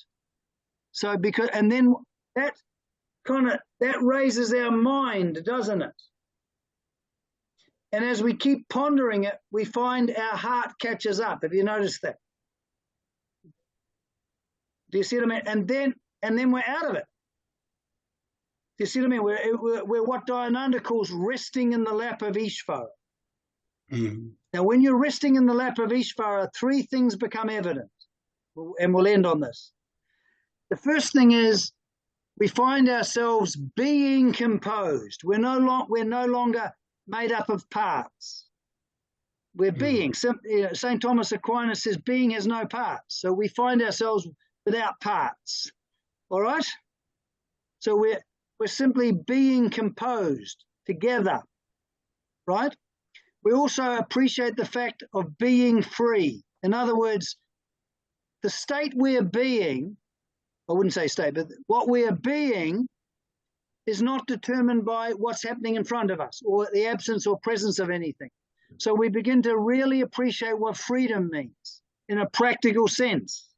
So and then that raises our mind, doesn't it? And as we keep pondering it, we find our heart catches up. Have you noticed that? Do you see what I mean? And then we're out of it. Do you see what I mean? We're what Dayananda calls resting in the lap of Ishvara. Mm-hmm. Now, when you're resting in the lap of Ishvara, three things become evident. And we'll end on this. The first thing is we find ourselves being composed. We're no longer made up of parts. We're being. St. Thomas Aquinas says being has no parts. So we find ourselves without parts. All right? So we're simply being composed together. Right? We also appreciate the fact of being free. In other words, the state we're being, I wouldn't say state, but what we are being is not determined by what's happening in front of us or the absence or presence of anything. So we begin to really appreciate what freedom means in a practical sense,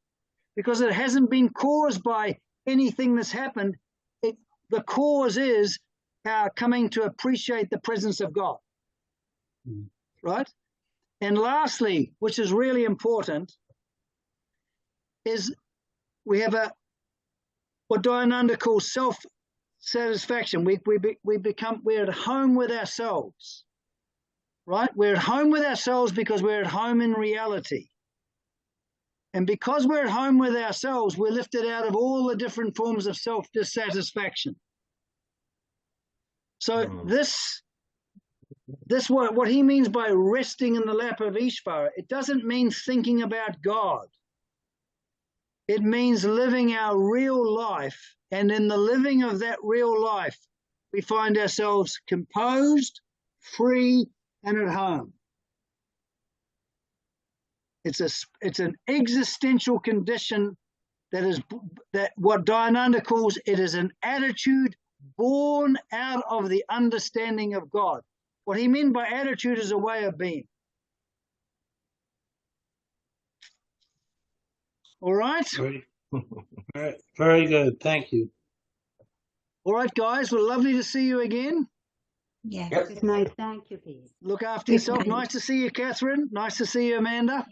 because it hasn't been caused by anything that's happened. The cause is our coming to appreciate the presence of God, right? And lastly, which is really important, is we have what Dayananda calls self-satisfaction. We're at home with ourselves, right? We're at home with ourselves because we're at home in reality. And because we're at home with ourselves, we're lifted out of all the different forms of self-dissatisfaction. So this what he means by resting in the lap of Ishvara, it doesn't mean thinking about God. It means living our real life, and in the living of that real life, we find ourselves composed, free, and at home. It's an existential condition that what Dayananda calls it is an attitude born out of the understanding of God. What he meant by attitude is a way of being. All right? Very good. Thank you. All right, guys. Well, lovely to see you again. Yes. Yep. Good night. Thank you, Pete. Look after yourself. Nice to see you, Catherine. Nice to see you, Amanda.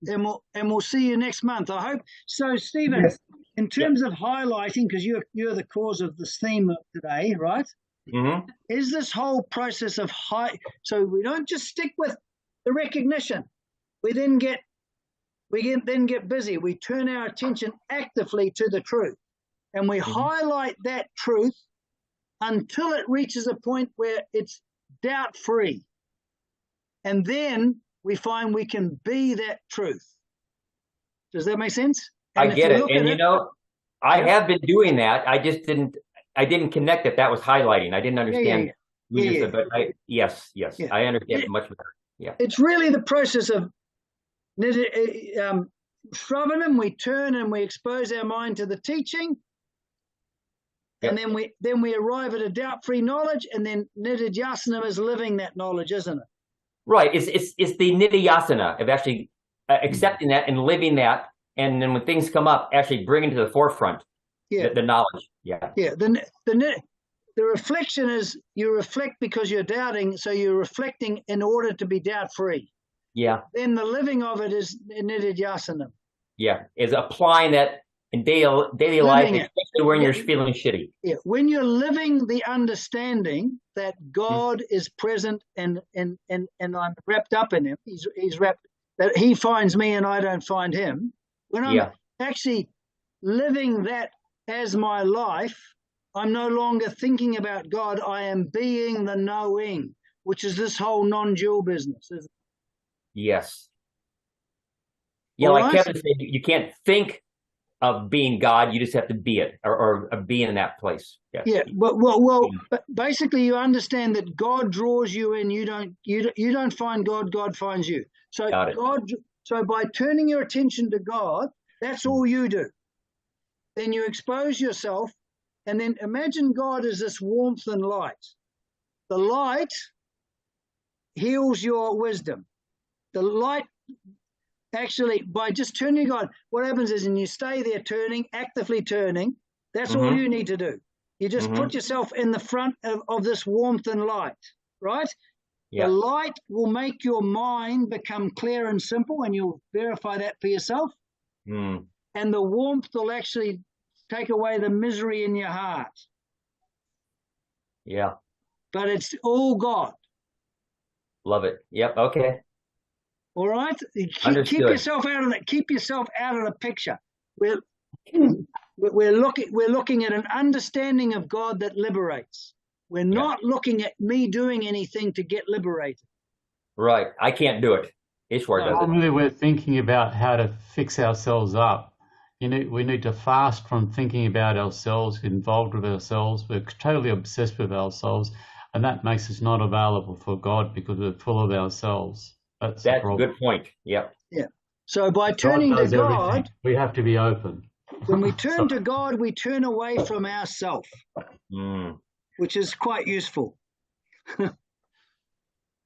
And we'll see you next month, I hope. So, Stephen, yes. In terms of highlighting, because you're the cause of this theme of today, right? Mm-hmm. Is this whole process of so we don't just stick with the recognition. We then get busy. We turn our attention actively to the truth. and we highlight that truth until it reaches a point where it's doubt-free. And then we find we can be that truth. Does that make sense? I get it. And you know, I have been doing that. I just didn't connect that was highlighting. I didn't understand. But yes, I understand it much better. Yeah. It's really the process of Shravanam. We turn and we expose our mind to the teaching. And then we arrive at a doubt-free knowledge, and then Nididhyasana is living that knowledge, isn't it? Right. It's the Nididhyasana of actually accepting that and living that, and then when things come up, actually bringing to the forefront the knowledge. Yeah. Yeah. The reflection is you reflect because you're doubting, so you're reflecting in order to be doubt-free. Yeah. Then the living of it is Nididhyasana. Yeah, is applying that in daily life, especially when you're feeling shitty. Yeah, when you're living the understanding that God is present and I'm wrapped up in him, he's wrapped, that he finds me and I don't find him. When I'm actually living that as my life, I'm no longer thinking about God. I am being the knowing, which is this whole non-dual business, isn't it? Yes. Yeah, like Kevin said, you can't think of being God, you just have to be it, or be in that place. Yes. Yeah, well, basically, you understand that God draws you in. You don't find God; God finds you. So so by turning your attention to God, that's all you do. Then you expose yourself, and then imagine God as this warmth and light. The light heals your wisdom. The light. Actually, by just turning God, what happens is, and you stay there turning, actively turning, that's all you need to do. You just put yourself in the front of this warmth and light, right? Yeah. The light will make your mind become clear and simple, and you'll verify that for yourself. And the warmth will actually take away the misery in your heart. Yeah. But it's all God. Love it. Yep. Okay. All right, keep yourself out of that. Keep yourself out of the picture. We're looking at an understanding of God that liberates. We're not looking at me doing anything to get liberated. Right, I can't do it. Ishwar does it. Normally, we're thinking about how to fix ourselves up. We need to fast from thinking about ourselves, involved with ourselves. We're totally obsessed with ourselves, and that makes us not available for God because we're full of ourselves. That's a good point. Yeah. Yeah. So by turning to God, we have to be open. When we turn to God, we turn away from ourself, which is quite useful. All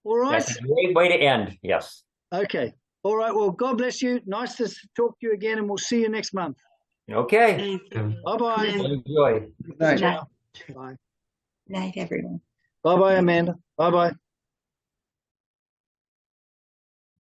right. That's a great way to end. Yes. Okay. All right. Well, God bless you. Nice to talk to you again, and we'll see you next month. Okay. Bye-bye. Enjoy. Good night. Bye. Night, everyone. Bye-bye, Amanda. Bye-bye.